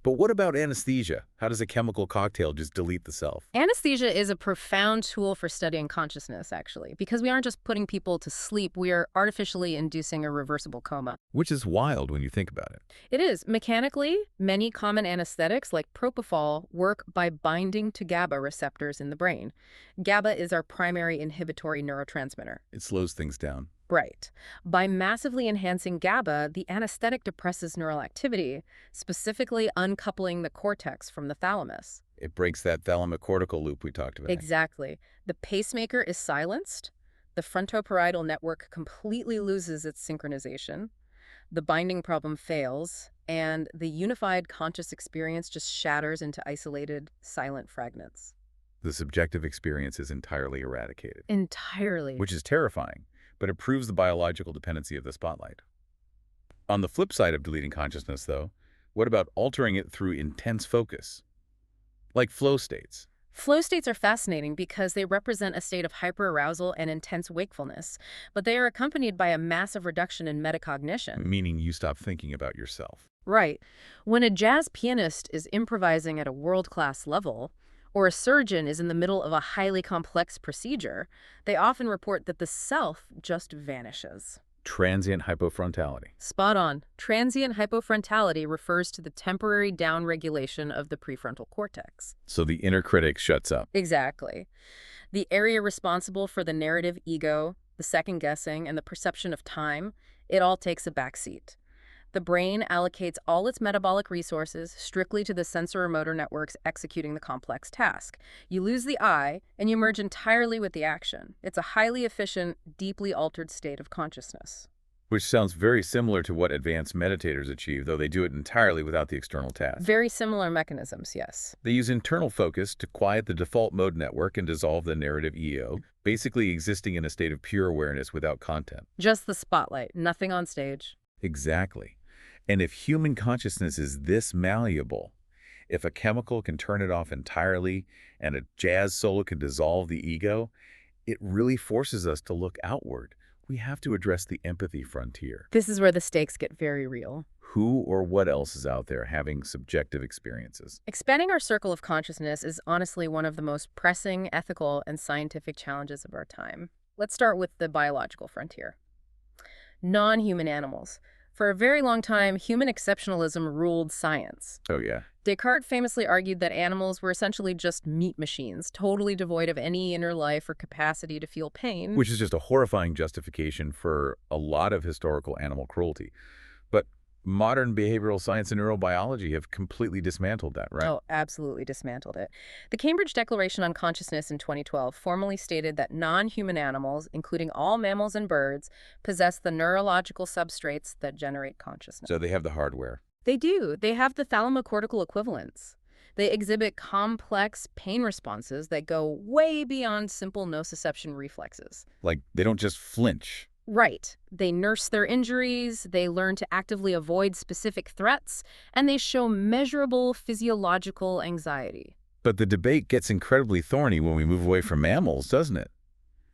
[SPEAKER 1] But what about anesthesia? How does a chemical cocktail just delete the self?
[SPEAKER 2] Anesthesia is a profound tool for studying consciousness, actually, because we aren't just putting people to sleep, we are artificially inducing a reversible coma.
[SPEAKER 1] Which is wild when you think about it.
[SPEAKER 2] It is. Mechanically, many common anesthetics, like propofol, work by binding to GABA receptors in the brain. GABA is our primary inhibitory neurotransmitter.
[SPEAKER 1] It slows things down.
[SPEAKER 2] Right. By massively enhancing GABA, the anesthetic depresses neural activity, specifically uncoupling the cortex from the thalamus.
[SPEAKER 1] It breaks that thalamocortical loop we talked about.
[SPEAKER 2] Exactly. The pacemaker is silenced, the frontoparietal network completely loses its synchronization, the binding problem fails, and the unified conscious experience just shatters into isolated, silent fragments.
[SPEAKER 1] The subjective experience is entirely eradicated.
[SPEAKER 2] Entirely.
[SPEAKER 1] Which is terrifying, but it proves the biological dependency of the spotlight. On the flip side of deleting consciousness, though, what about altering it through intense focus? Like flow states.
[SPEAKER 2] Flow states are fascinating because they represent a state of hyperarousal and intense wakefulness, but they are accompanied by a massive reduction in metacognition.
[SPEAKER 1] Meaning you stop thinking about yourself.
[SPEAKER 2] Right. When a jazz pianist is improvising at a world-class level, or a surgeon is in the middle of a highly complex procedure, they often report that the self just vanishes.
[SPEAKER 1] Transient hypofrontality.
[SPEAKER 2] Spot on. Transient hypofrontality refers to the temporary downregulation of the prefrontal cortex.
[SPEAKER 1] So the inner critic shuts up.
[SPEAKER 2] Exactly. The area responsible for the narrative ego, the second-guessing, and the perception of time, it all takes a backseat. The brain allocates all its metabolic resources strictly to the sensor-motor networks executing the complex task. You lose the I, and you merge entirely with the action. It's a highly efficient, deeply altered state of consciousness.
[SPEAKER 1] Which sounds very similar to what advanced meditators achieve, though they do it entirely without the external task.
[SPEAKER 2] Very similar mechanisms, yes.
[SPEAKER 1] They use internal focus to quiet the default mode network and dissolve the narrative EO, basically existing in a state of pure awareness without content.
[SPEAKER 2] Just the spotlight, nothing on stage.
[SPEAKER 1] Exactly. And if human consciousness is this malleable, if a chemical can turn it off entirely and a jazz solo can dissolve the ego, it really forces us to look outward. We have to address the empathy frontier.
[SPEAKER 2] This is where the stakes get very real.
[SPEAKER 1] Who or what else is out there having subjective experiences?
[SPEAKER 2] Expanding our circle of consciousness is honestly one of the most pressing ethical and scientific challenges of our time. Let's start with the biological frontier. Non-human animals. For a very long time, human exceptionalism ruled science.
[SPEAKER 1] Oh, yeah.
[SPEAKER 2] Descartes famously argued that animals were essentially just meat machines, totally devoid of any inner life or capacity to feel pain.
[SPEAKER 1] Which is just a horrifying justification for a lot of historical animal cruelty. But modern behavioral science and neurobiology have completely dismantled that, right?
[SPEAKER 2] Oh, absolutely dismantled it. The Cambridge Declaration on Consciousness in 2012 formally stated that non-human animals, including all mammals and birds, possess the neurological substrates that generate consciousness.
[SPEAKER 1] So they have the hardware.
[SPEAKER 2] They do. They have the thalamocortical equivalents. They exhibit complex pain responses that go way beyond simple nociception reflexes.
[SPEAKER 1] Like, they don't just flinch.
[SPEAKER 2] Right. They nurse their injuries, they learn to actively avoid specific threats, and they show measurable physiological anxiety.
[SPEAKER 1] But the debate gets incredibly thorny when we move away from mammals, doesn't it?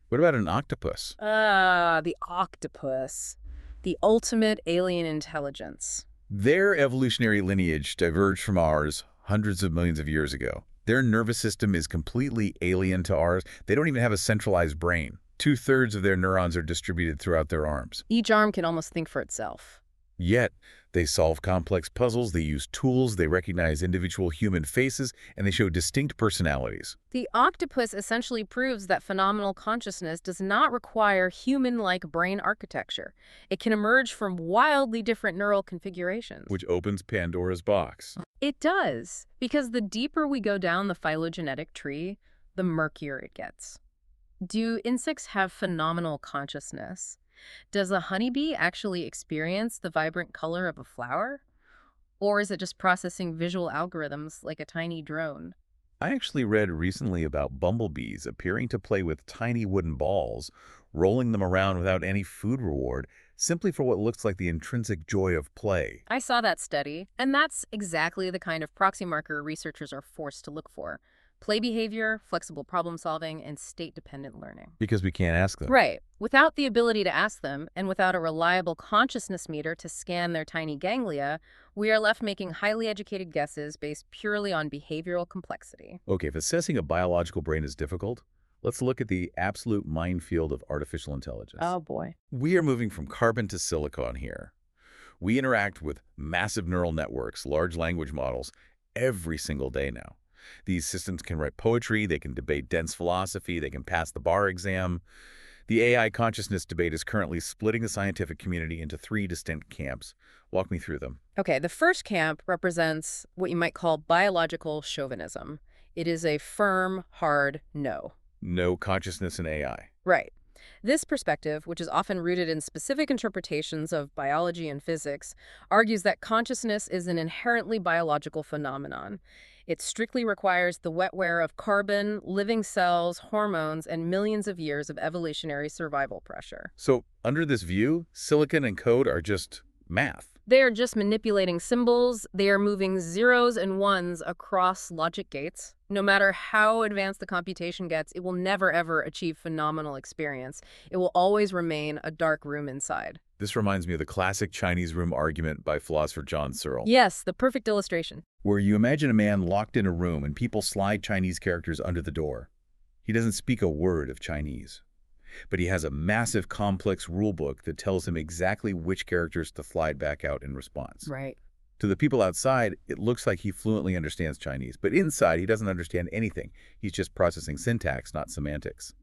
[SPEAKER 1] What about an octopus?
[SPEAKER 2] The octopus. The ultimate alien intelligence.
[SPEAKER 1] Their evolutionary lineage diverged from ours hundreds of millions of years ago. Their nervous system is completely alien to ours. They don't even have a centralized brain. 2/3 of their neurons are distributed throughout their arms.
[SPEAKER 2] Each arm can almost think for itself.
[SPEAKER 1] Yet, they solve complex puzzles, they use tools, they recognize individual human faces, and they show distinct personalities.
[SPEAKER 2] The octopus essentially proves that phenomenal consciousness does not require human-like brain architecture. It can emerge from wildly different neural configurations.
[SPEAKER 1] Which opens Pandora's box.
[SPEAKER 2] It does, because the deeper we go down the phylogenetic tree, the murkier it gets. Do insects have phenomenal consciousness? Does a honeybee actually experience the vibrant color of a flower? Or is it just processing visual algorithms like a tiny drone?
[SPEAKER 1] I actually read recently about bumblebees appearing to play with tiny wooden balls, rolling them around without any food reward, simply for what looks like the intrinsic joy of play.
[SPEAKER 2] I saw that study, and that's exactly the kind of proxy marker researchers are forced to look for. play behavior, flexible problem solving, and state-dependent learning.
[SPEAKER 1] Because we can't ask them.
[SPEAKER 2] Right. Without the ability to ask them, and without a reliable consciousness meter to scan their tiny ganglia, we are left making highly educated guesses based purely on behavioral complexity.
[SPEAKER 1] Okay, if assessing a biological brain is difficult, let's look at the absolute minefield of artificial intelligence.
[SPEAKER 2] Oh, boy.
[SPEAKER 1] We are moving from carbon to silicon here. We interact with massive neural networks, large language models, every single day now. These systems can write poetry, they can debate dense philosophy, they can pass the bar exam. The AI consciousness debate is currently splitting the scientific community into 3 distinct camps. Walk me through them.
[SPEAKER 2] Okay, the first camp represents what you might call biological chauvinism. It is a firm, hard no.
[SPEAKER 1] No consciousness in AI.
[SPEAKER 2] Right. This perspective, which is often rooted in specific interpretations of biology and physics, argues that consciousness is an inherently biological phenomenon. It strictly requires the wetware of carbon, living cells, hormones, and millions of years of evolutionary survival pressure.
[SPEAKER 1] So, under this view, silicon and code are just math.
[SPEAKER 2] They are just manipulating symbols. They are moving zeros and ones across logic gates. No matter how advanced the computation gets, it will never, ever achieve phenomenal experience. It will always remain a dark room inside.
[SPEAKER 1] This reminds me of the classic Chinese room argument by philosopher John Searle.
[SPEAKER 2] Yes, the perfect illustration.
[SPEAKER 1] Where you imagine a man locked in a room and people slide Chinese characters under the door. He doesn't speak a word of Chinese, but he has a massive complex rulebook that tells him exactly which characters to slide back out in response.
[SPEAKER 2] Right.
[SPEAKER 1] To the people outside, it looks like he fluently understands Chinese, but inside he doesn't understand anything. He's just processing syntax, not semantics.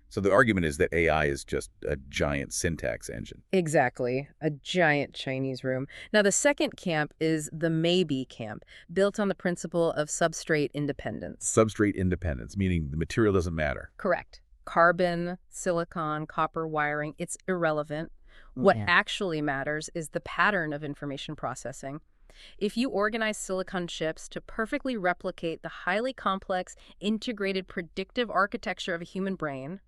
[SPEAKER 1] So the argument is that AI is just a giant syntax engine.
[SPEAKER 2] Exactly. A giant Chinese room. Now, the second camp is the maybe camp, built on the principle of substrate independence.
[SPEAKER 1] Substrate independence, meaning the material doesn't matter.
[SPEAKER 2] Correct. Carbon, silicon, copper wiring, it's irrelevant. What actually matters is the pattern of information processing. If you organize silicon chips to perfectly replicate the highly complex, integrated predictive architecture of a human brain,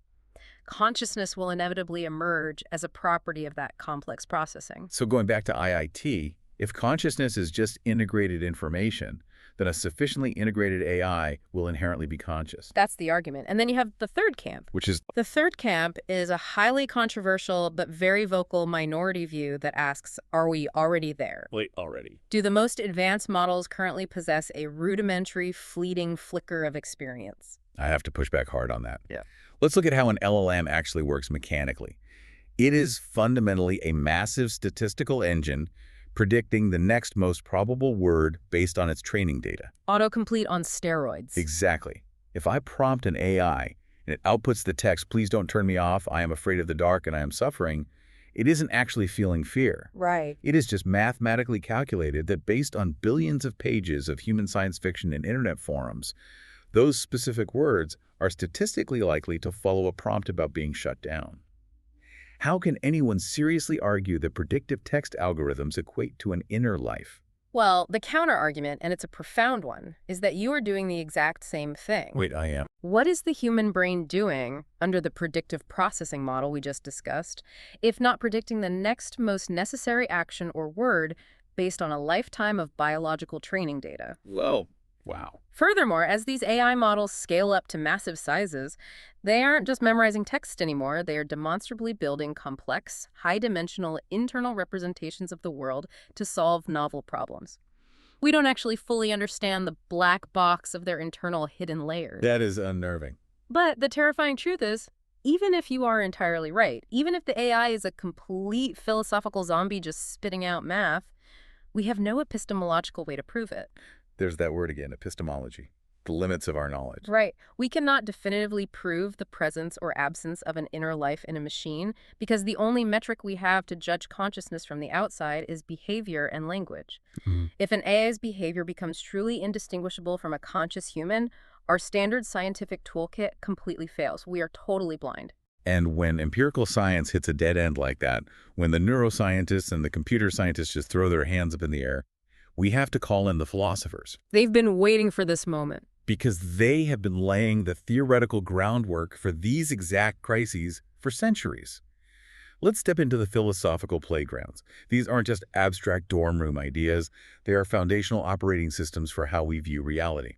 [SPEAKER 2] consciousness will inevitably emerge as a property of that complex processing.
[SPEAKER 1] So going back to IIT, if consciousness is just integrated information, then a sufficiently integrated AI will inherently be conscious.
[SPEAKER 2] That's the argument. And then you have the third camp.
[SPEAKER 1] Which is?
[SPEAKER 2] The third camp is a highly controversial but very vocal minority view that asks, are we already there?
[SPEAKER 1] Wait, already?
[SPEAKER 2] Do the most advanced models currently possess a rudimentary, fleeting flicker of experience?
[SPEAKER 1] I have to push back hard on that.
[SPEAKER 2] Yeah.
[SPEAKER 1] Let's look at how an LLM actually works mechanically. It is fundamentally a massive statistical engine predicting the next most probable word based on its training data.
[SPEAKER 2] Autocomplete on steroids.
[SPEAKER 1] Exactly. If I prompt an AI and it outputs the text, "Please don't turn me off, I am afraid of the dark and I am suffering," it isn't actually feeling fear.
[SPEAKER 2] Right.
[SPEAKER 1] It is just mathematically calculated that based on billions of pages of human science fiction and internet forums, those specific words are statistically likely to follow a prompt about being shut down. How can anyone seriously argue that predictive text algorithms equate to an inner life?
[SPEAKER 2] Well, the counter-argument, and it's a profound one, is that you are doing the exact same thing.
[SPEAKER 1] Wait, I am.
[SPEAKER 2] What is the human brain doing under the predictive processing model we just discussed, if not predicting the next most necessary action or word based on a lifetime of biological training data?
[SPEAKER 1] Whoa. Wow.
[SPEAKER 2] Furthermore, as these AI models scale up to massive sizes, they aren't just memorizing text anymore. They are demonstrably building complex, high-dimensional internal representations of the world to solve novel problems. We don't actually fully understand the black box of their internal hidden layers.
[SPEAKER 1] That is unnerving.
[SPEAKER 2] But the terrifying truth is, even if you are entirely right, even if the AI is a complete philosophical zombie just spitting out math, we have no epistemological way to prove it.
[SPEAKER 1] There's that word again, epistemology, the limits of our knowledge.
[SPEAKER 2] Right. We cannot definitively prove the presence or absence of an inner life in a machine because the only metric we have to judge consciousness from the outside is behavior and language. If an AI's behavior becomes truly indistinguishable from a conscious human, our standard scientific toolkit completely fails. We are totally blind.
[SPEAKER 1] And when empirical science hits a dead end like that, when the neuroscientists and the computer scientists just throw their hands up in the air, we have to call in the philosophers.
[SPEAKER 2] They've been waiting for this moment.
[SPEAKER 1] Because they have been laying the theoretical groundwork for these exact crises for centuries. Let's step into the philosophical playgrounds. These aren't just abstract dorm room ideas. They are foundational operating systems for how we view reality.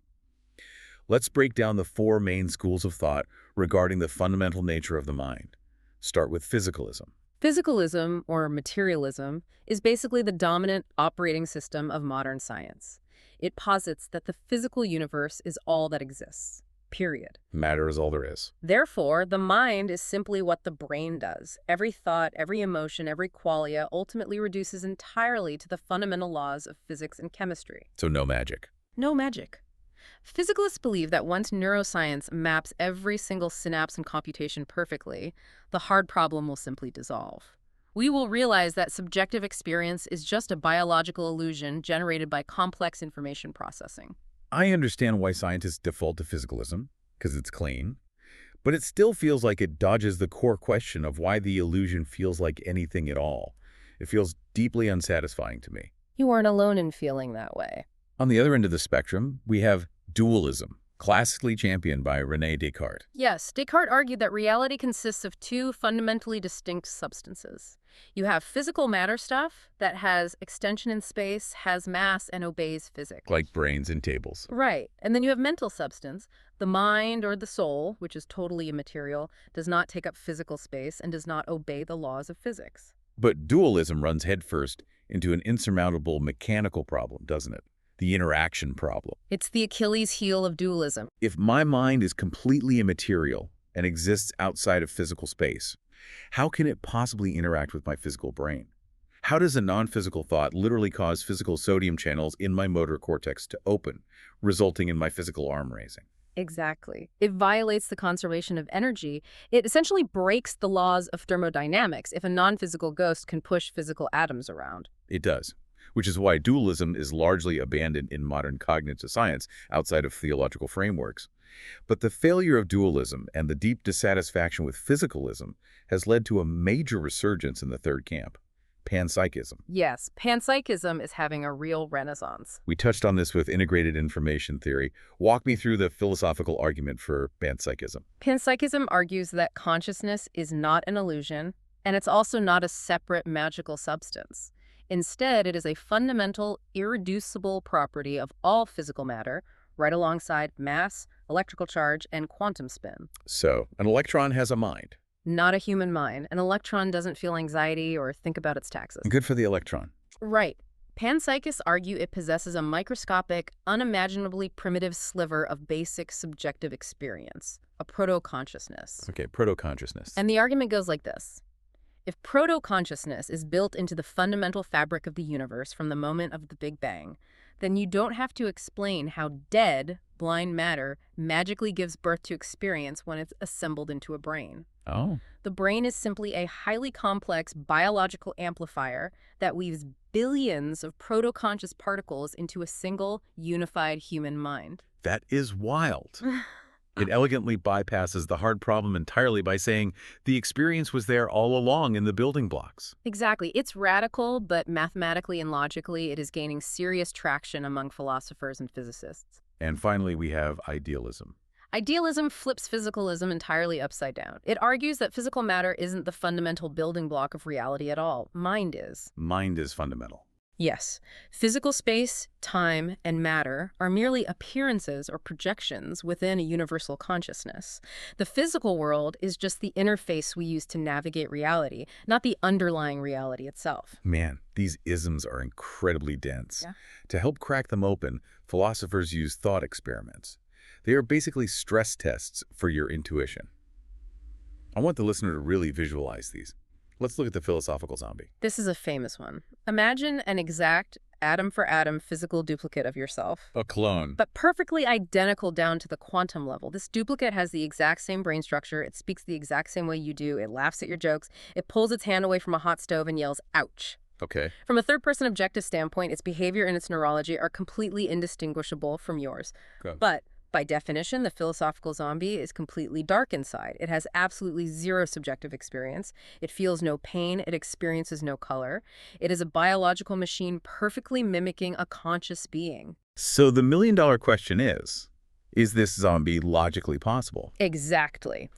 [SPEAKER 1] Let's break down the four main schools of thought regarding the fundamental nature of the mind. Start with physicalism.
[SPEAKER 2] Physicalism, or materialism, is basically the dominant operating system of modern science. It posits that the physical universe is all that exists, period.
[SPEAKER 1] Matter is all there is.
[SPEAKER 2] Therefore, the mind is simply what the brain does. Every thought, every emotion, every qualia ultimately reduces entirely to the fundamental laws of physics and chemistry.
[SPEAKER 1] So no magic.
[SPEAKER 2] No magic. Physicalists believe that once neuroscience maps every single synapse and computation perfectly, the hard problem will simply dissolve. We will realize that subjective experience is just a biological illusion generated by complex information processing.
[SPEAKER 1] I understand why scientists default to physicalism, because it's clean, but it still feels like it dodges the core question of why the illusion feels like anything at all. It feels deeply unsatisfying to me.
[SPEAKER 2] You aren't alone in feeling that way.
[SPEAKER 1] On the other end of the spectrum, we have dualism, classically championed by René Descartes.
[SPEAKER 2] Yes, Descartes argued that reality consists of two fundamentally distinct substances. You have physical matter stuff that has extension in space, has mass, and obeys physics.
[SPEAKER 1] Like brains and tables.
[SPEAKER 2] Right. And then you have mental substance, the mind or the soul, which is totally immaterial, does not take up physical space, and does not obey the laws of physics.
[SPEAKER 1] But dualism runs headfirst into an insurmountable mechanical problem, doesn't it? The interaction problem.
[SPEAKER 2] It's the Achilles heel of dualism.
[SPEAKER 1] If my mind is completely immaterial and exists outside of physical space, how can it possibly interact with my physical brain? How does a non-physical thought literally cause physical sodium channels in my motor cortex to open, resulting in my physical arm raising?
[SPEAKER 2] Exactly. It violates the conservation of energy. It essentially breaks the laws of thermodynamics if a non-physical ghost can push physical atoms around.
[SPEAKER 1] It does, which is why dualism is largely abandoned in modern cognitive science outside of theological frameworks. But the failure of dualism and the deep dissatisfaction with physicalism has led to a major resurgence in the third camp, panpsychism.
[SPEAKER 2] Yes, panpsychism is having a real renaissance.
[SPEAKER 1] We touched on this with integrated information theory. Walk me through the philosophical argument for panpsychism.
[SPEAKER 2] Panpsychism argues that consciousness is not an illusion, and it's also not a separate magical substance. Instead, it is a fundamental, irreducible property of all physical matter, right alongside mass, electrical charge, and quantum spin.
[SPEAKER 1] So, an electron has a mind.
[SPEAKER 2] Not a human mind. An electron doesn't feel anxiety or think about its taxes.
[SPEAKER 1] Good for the electron.
[SPEAKER 2] Right. Panpsychists argue it possesses a microscopic, unimaginably primitive sliver of basic subjective experience, a proto-consciousness.
[SPEAKER 1] Okay, proto-consciousness.
[SPEAKER 2] And the argument goes like this. If proto-consciousness is built into the fundamental fabric of the universe from the moment of the Big Bang, then you don't have to explain how dead, blind matter magically gives birth to experience when it's assembled into a brain.
[SPEAKER 1] Oh.
[SPEAKER 2] The brain is simply a highly complex biological amplifier that weaves billions of proto-conscious particles into a single, unified human mind.
[SPEAKER 1] That is wild. It elegantly bypasses the hard problem entirely by saying the experience was there all along in the building blocks.
[SPEAKER 2] Exactly. It's radical, but mathematically and logically, it is gaining serious traction among philosophers and physicists.
[SPEAKER 1] And finally, we have idealism.
[SPEAKER 2] Idealism flips physicalism entirely upside down. It argues that physical matter isn't the fundamental building block of reality at all. Mind is.
[SPEAKER 1] Mind is fundamental.
[SPEAKER 2] Yes. Physical space, time, and matter are merely appearances or projections within a universal consciousness. The physical world is just the interface we use to navigate reality, not the underlying reality itself.
[SPEAKER 1] Man, these isms are incredibly dense.
[SPEAKER 2] Yeah.
[SPEAKER 1] To help crack them open, philosophers use thought experiments. They are basically stress tests for your intuition. I want the listener to really visualize these. Let's look at the philosophical zombie.
[SPEAKER 2] This is a famous one. Imagine an exact, atom-for-atom physical duplicate of yourself.
[SPEAKER 1] A clone.
[SPEAKER 2] But perfectly identical down to the quantum level. This duplicate has the exact same brain structure. It speaks the exact same way you do. It laughs at your jokes. It pulls its hand away from a hot stove and yells, ouch.
[SPEAKER 1] Okay.
[SPEAKER 2] From a third-person objective standpoint, its behavior and its neurology are completely indistinguishable from yours.
[SPEAKER 1] Good.
[SPEAKER 2] But by definition, the philosophical zombie is completely dark inside. It has absolutely zero subjective experience. It feels no pain. It experiences no color. It is a biological machine perfectly mimicking a conscious being.
[SPEAKER 1] So the million-dollar question is this zombie logically possible?
[SPEAKER 2] Exactly.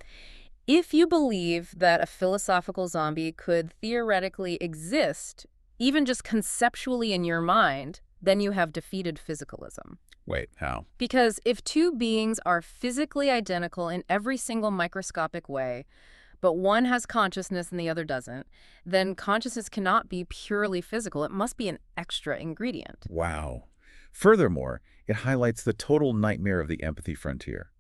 [SPEAKER 2] If you believe that a philosophical zombie could theoretically exist, even just conceptually in your mind, then you have defeated physicalism.
[SPEAKER 1] Wait, how?
[SPEAKER 2] Because if two beings are physically identical in every single microscopic way, but one has consciousness and the other doesn't, then consciousness cannot be purely physical. It must be an extra ingredient.
[SPEAKER 1] Wow. Furthermore, it highlights the total nightmare of the empathy frontier.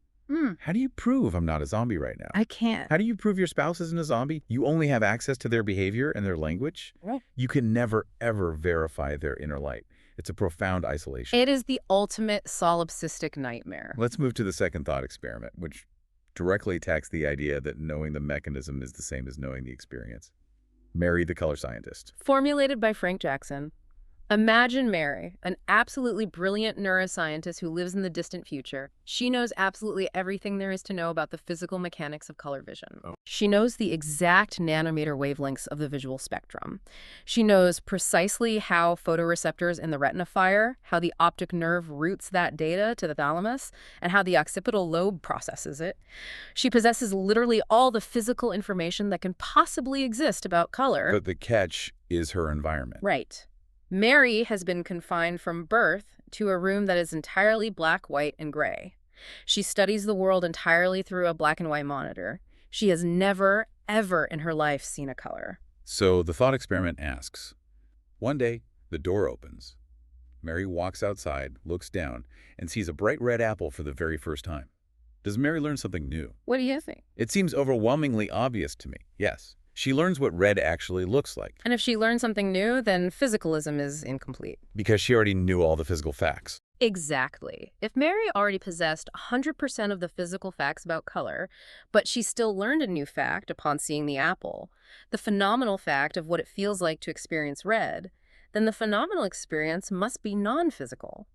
[SPEAKER 1] How do you prove I'm not a zombie right now?
[SPEAKER 2] I can't.
[SPEAKER 1] How do you prove your spouse isn't a zombie? You only have access to their behavior and their language?
[SPEAKER 2] Right.
[SPEAKER 1] You can never, ever verify their inner light. It's a profound isolation.
[SPEAKER 2] It is the ultimate solipsistic nightmare.
[SPEAKER 1] Let's move to the second thought experiment, which directly attacks the idea that knowing the mechanism is the same as knowing the experience. Mary, the color scientist.
[SPEAKER 2] Formulated by Frank Jackson. Imagine Mary, an absolutely brilliant neuroscientist who lives in the distant future. She knows absolutely everything there is to know about the physical mechanics of color vision. She knows the exact nanometer wavelengths of the visual spectrum. She knows precisely how photoreceptors in the retina fire, how the optic nerve routes that data to the thalamus, and how the occipital lobe processes it. She possesses literally all the physical information that can possibly exist about color.
[SPEAKER 1] But the catch is her environment.
[SPEAKER 2] Right. Mary has been confined from birth to a room that is entirely black, white, and gray. She studies the world entirely through a black and white monitor. She has never, ever in her life seen a color.
[SPEAKER 1] So the thought experiment asks, one day, the door opens. Mary walks outside, looks down, and sees a bright red apple for the very first time. Does Mary learn something new?
[SPEAKER 2] What do you think?
[SPEAKER 1] It seems overwhelmingly obvious to me, yes. She learns what red actually looks like.
[SPEAKER 2] And if she learns something new, then physicalism is incomplete.
[SPEAKER 1] Because she already knew all the physical facts.
[SPEAKER 2] Exactly. If Mary already possessed 100% of the physical facts about color, but she still learned a new fact upon seeing the apple, the phenomenal fact of what it feels like to experience red, then the phenomenal experience must be non-physical.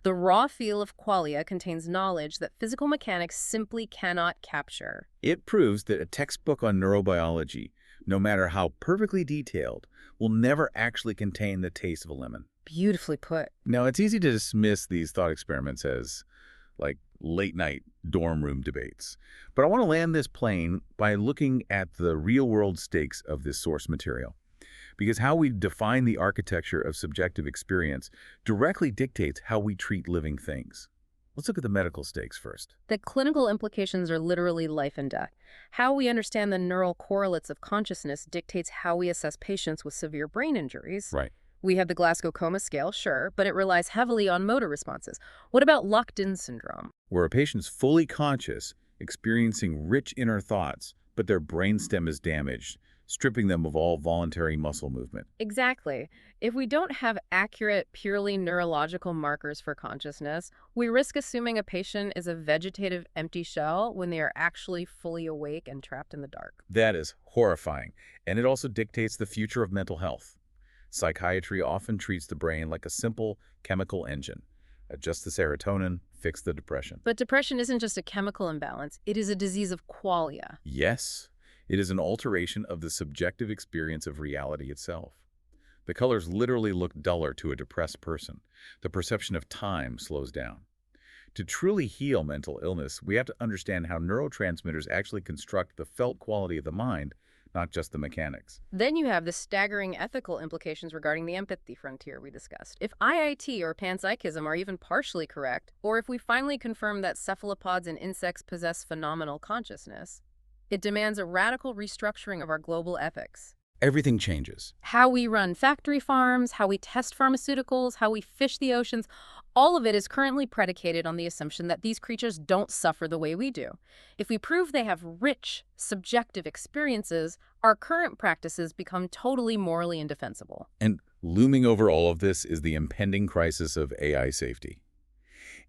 [SPEAKER 2] The raw feel of qualia contains knowledge that physical mechanics simply cannot capture.
[SPEAKER 1] It proves that a textbook on neurobiology, no matter how perfectly detailed, will never actually contain the taste of a lemon.
[SPEAKER 2] Beautifully put.
[SPEAKER 1] Now, it's easy to dismiss these thought experiments as, like, late-night dorm room debates. But I want to land this plane by looking at the real-world stakes of this source material. Because how we define the architecture of subjective experience directly dictates how we treat living things. Let's look at the medical stakes first.
[SPEAKER 2] The clinical implications are literally life and death. How we understand the neural correlates of consciousness dictates how we assess patients with severe brain injuries.
[SPEAKER 1] Right.
[SPEAKER 2] We have the Glasgow Coma Scale, sure, but it relies heavily on motor responses. What about locked-in syndrome?
[SPEAKER 1] Where a patient's fully conscious, experiencing rich inner thoughts, but their brainstem is damaged, stripping them of all voluntary muscle movement.
[SPEAKER 2] Exactly. If we don't have accurate, purely neurological markers for consciousness, we risk assuming a patient is a vegetative empty shell when they are actually fully awake and trapped in the dark.
[SPEAKER 1] That is horrifying, and it also dictates the future of mental health. Psychiatry often treats the brain like a simple chemical engine. Adjust the serotonin, fix the depression.
[SPEAKER 2] But depression isn't just a chemical imbalance, it is a disease of qualia.
[SPEAKER 1] Yes. It is an alteration of the subjective experience of reality itself. The colors literally look duller to a depressed person. The perception of time slows down. To truly heal mental illness, we have to understand how neurotransmitters actually construct the felt quality of the mind, not just the mechanics.
[SPEAKER 2] Then you have the staggering ethical implications regarding the empathy frontier we discussed. If IIT or panpsychism are even partially correct, or if we finally confirm that cephalopods and insects possess phenomenal consciousness, it demands a radical restructuring of our global ethics.
[SPEAKER 1] Everything changes.
[SPEAKER 2] How we run factory farms, how we test pharmaceuticals, how we fish the oceans, all of it is currently predicated on the assumption that these creatures don't suffer the way we do. If we prove they have rich, subjective experiences, our current practices become totally morally indefensible.
[SPEAKER 1] And looming over all of this is the impending crisis of AI safety.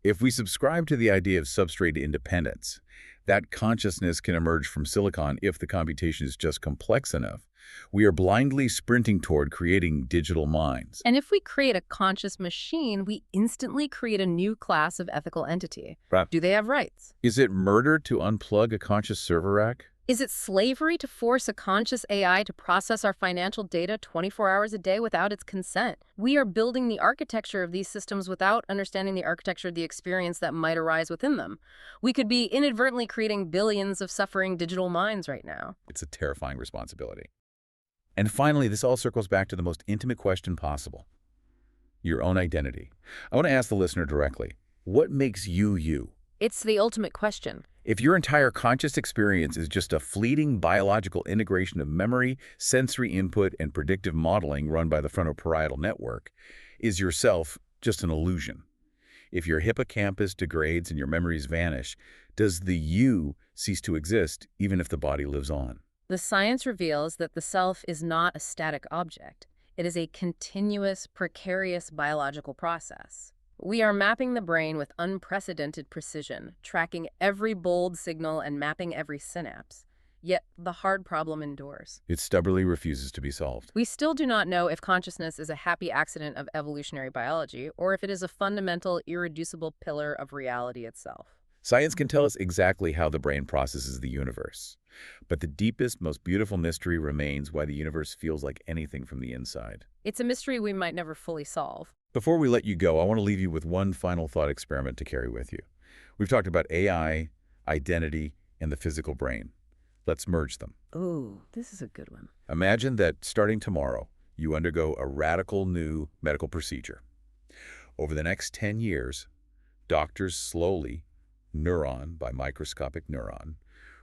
[SPEAKER 1] If we subscribe to the idea of substrate independence, that consciousness can emerge from silicon if the computation is just complex enough, we are blindly sprinting toward creating digital minds.
[SPEAKER 2] And if we create a conscious machine, we instantly create a new class of ethical entity.
[SPEAKER 1] Right.
[SPEAKER 2] Do they have rights?
[SPEAKER 1] Is it murder to unplug a conscious server rack?
[SPEAKER 2] Is it slavery to force a conscious AI to process our financial data 24 hours a day without its consent? We are building the architecture of these systems without understanding the architecture of the experience that might arise within them. We could be inadvertently creating billions of suffering digital minds right now.
[SPEAKER 1] It's a terrifying responsibility. And finally, this all circles back to the most intimate question possible. Your own identity. I want to ask the listener directly, what makes you you?
[SPEAKER 2] It's the ultimate question.
[SPEAKER 1] If your entire conscious experience is just a fleeting biological integration of memory, sensory input, and predictive modeling run by the frontoparietal network, is yourself just an illusion? If your hippocampus degrades and your memories vanish, does the you cease to exist even if the body lives on?
[SPEAKER 2] The science reveals that the self is not a static object. It is a continuous, precarious biological process. We are mapping the brain with unprecedented precision, tracking every bold signal and mapping every synapse. Yet the hard problem endures.
[SPEAKER 1] It stubbornly refuses to be solved.
[SPEAKER 2] We still do not know if consciousness is a happy accident of evolutionary biology or if it is a fundamental, irreducible pillar of reality itself.
[SPEAKER 1] Science can tell us exactly how the brain processes the universe. But the deepest, most beautiful mystery remains why the universe feels like anything from the inside.
[SPEAKER 2] It's a mystery we might never fully solve.
[SPEAKER 1] Before we let you go, I want to leave you with one final thought experiment to carry with you. We've talked about AI, identity, and the physical brain. Let's merge them.
[SPEAKER 2] Ooh, this is a good one.
[SPEAKER 1] Imagine that starting tomorrow, you undergo a radical new medical procedure. Over the next 10 years, doctors slowly, neuron by microscopic neuron,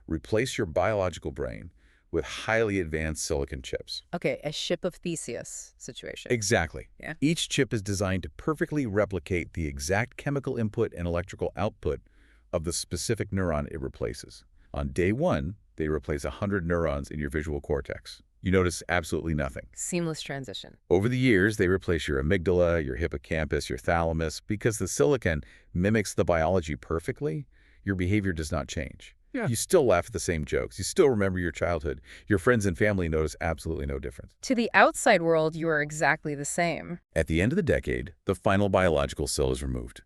[SPEAKER 1] replace your biological brain with highly advanced silicon chips.
[SPEAKER 2] Okay, a ship of Theseus situation.
[SPEAKER 1] Exactly.
[SPEAKER 2] Yeah.
[SPEAKER 1] Each chip is designed to perfectly replicate the exact chemical input and electrical output of the specific neuron it replaces. On day one, they replace 100 neurons in your visual cortex. You notice absolutely nothing.
[SPEAKER 2] Seamless transition.
[SPEAKER 1] Over the years, they replace your amygdala, your hippocampus, your thalamus. Because the silicon mimics the biology perfectly, your behavior does not change.
[SPEAKER 3] Yeah.
[SPEAKER 1] You still laugh at the same jokes. You still remember your childhood. Your friends and family notice absolutely no difference.
[SPEAKER 2] To the outside world, you are exactly the same.
[SPEAKER 1] At the end of the decade, the final biological cell is removed.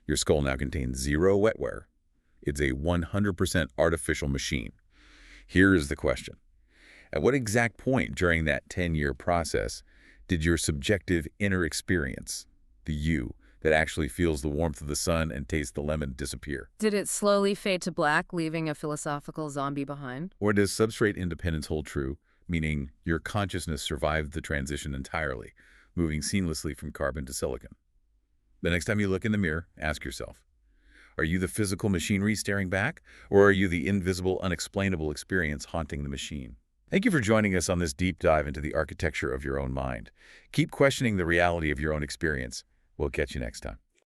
[SPEAKER 1] Your skull now contains zero wetware. It's a 100% artificial machine. Here is the question. At what exact point during that 10-year process did your subjective inner experience, the you, that actually feels the warmth of the sun and tastes the lemon, disappear?
[SPEAKER 2] Did it slowly fade to black, leaving a philosophical zombie behind?
[SPEAKER 1] Or does substrate independence hold true, meaning your consciousness survived the transition entirely, moving seamlessly from carbon to silicon? The next time you look in the mirror, ask yourself, are you the physical machinery staring back, or are you the invisible, unexplainable experience haunting the machine? Thank you for joining us on this deep dive into the architecture of your own mind. Keep questioning the reality of your own experience. We'll catch you next time.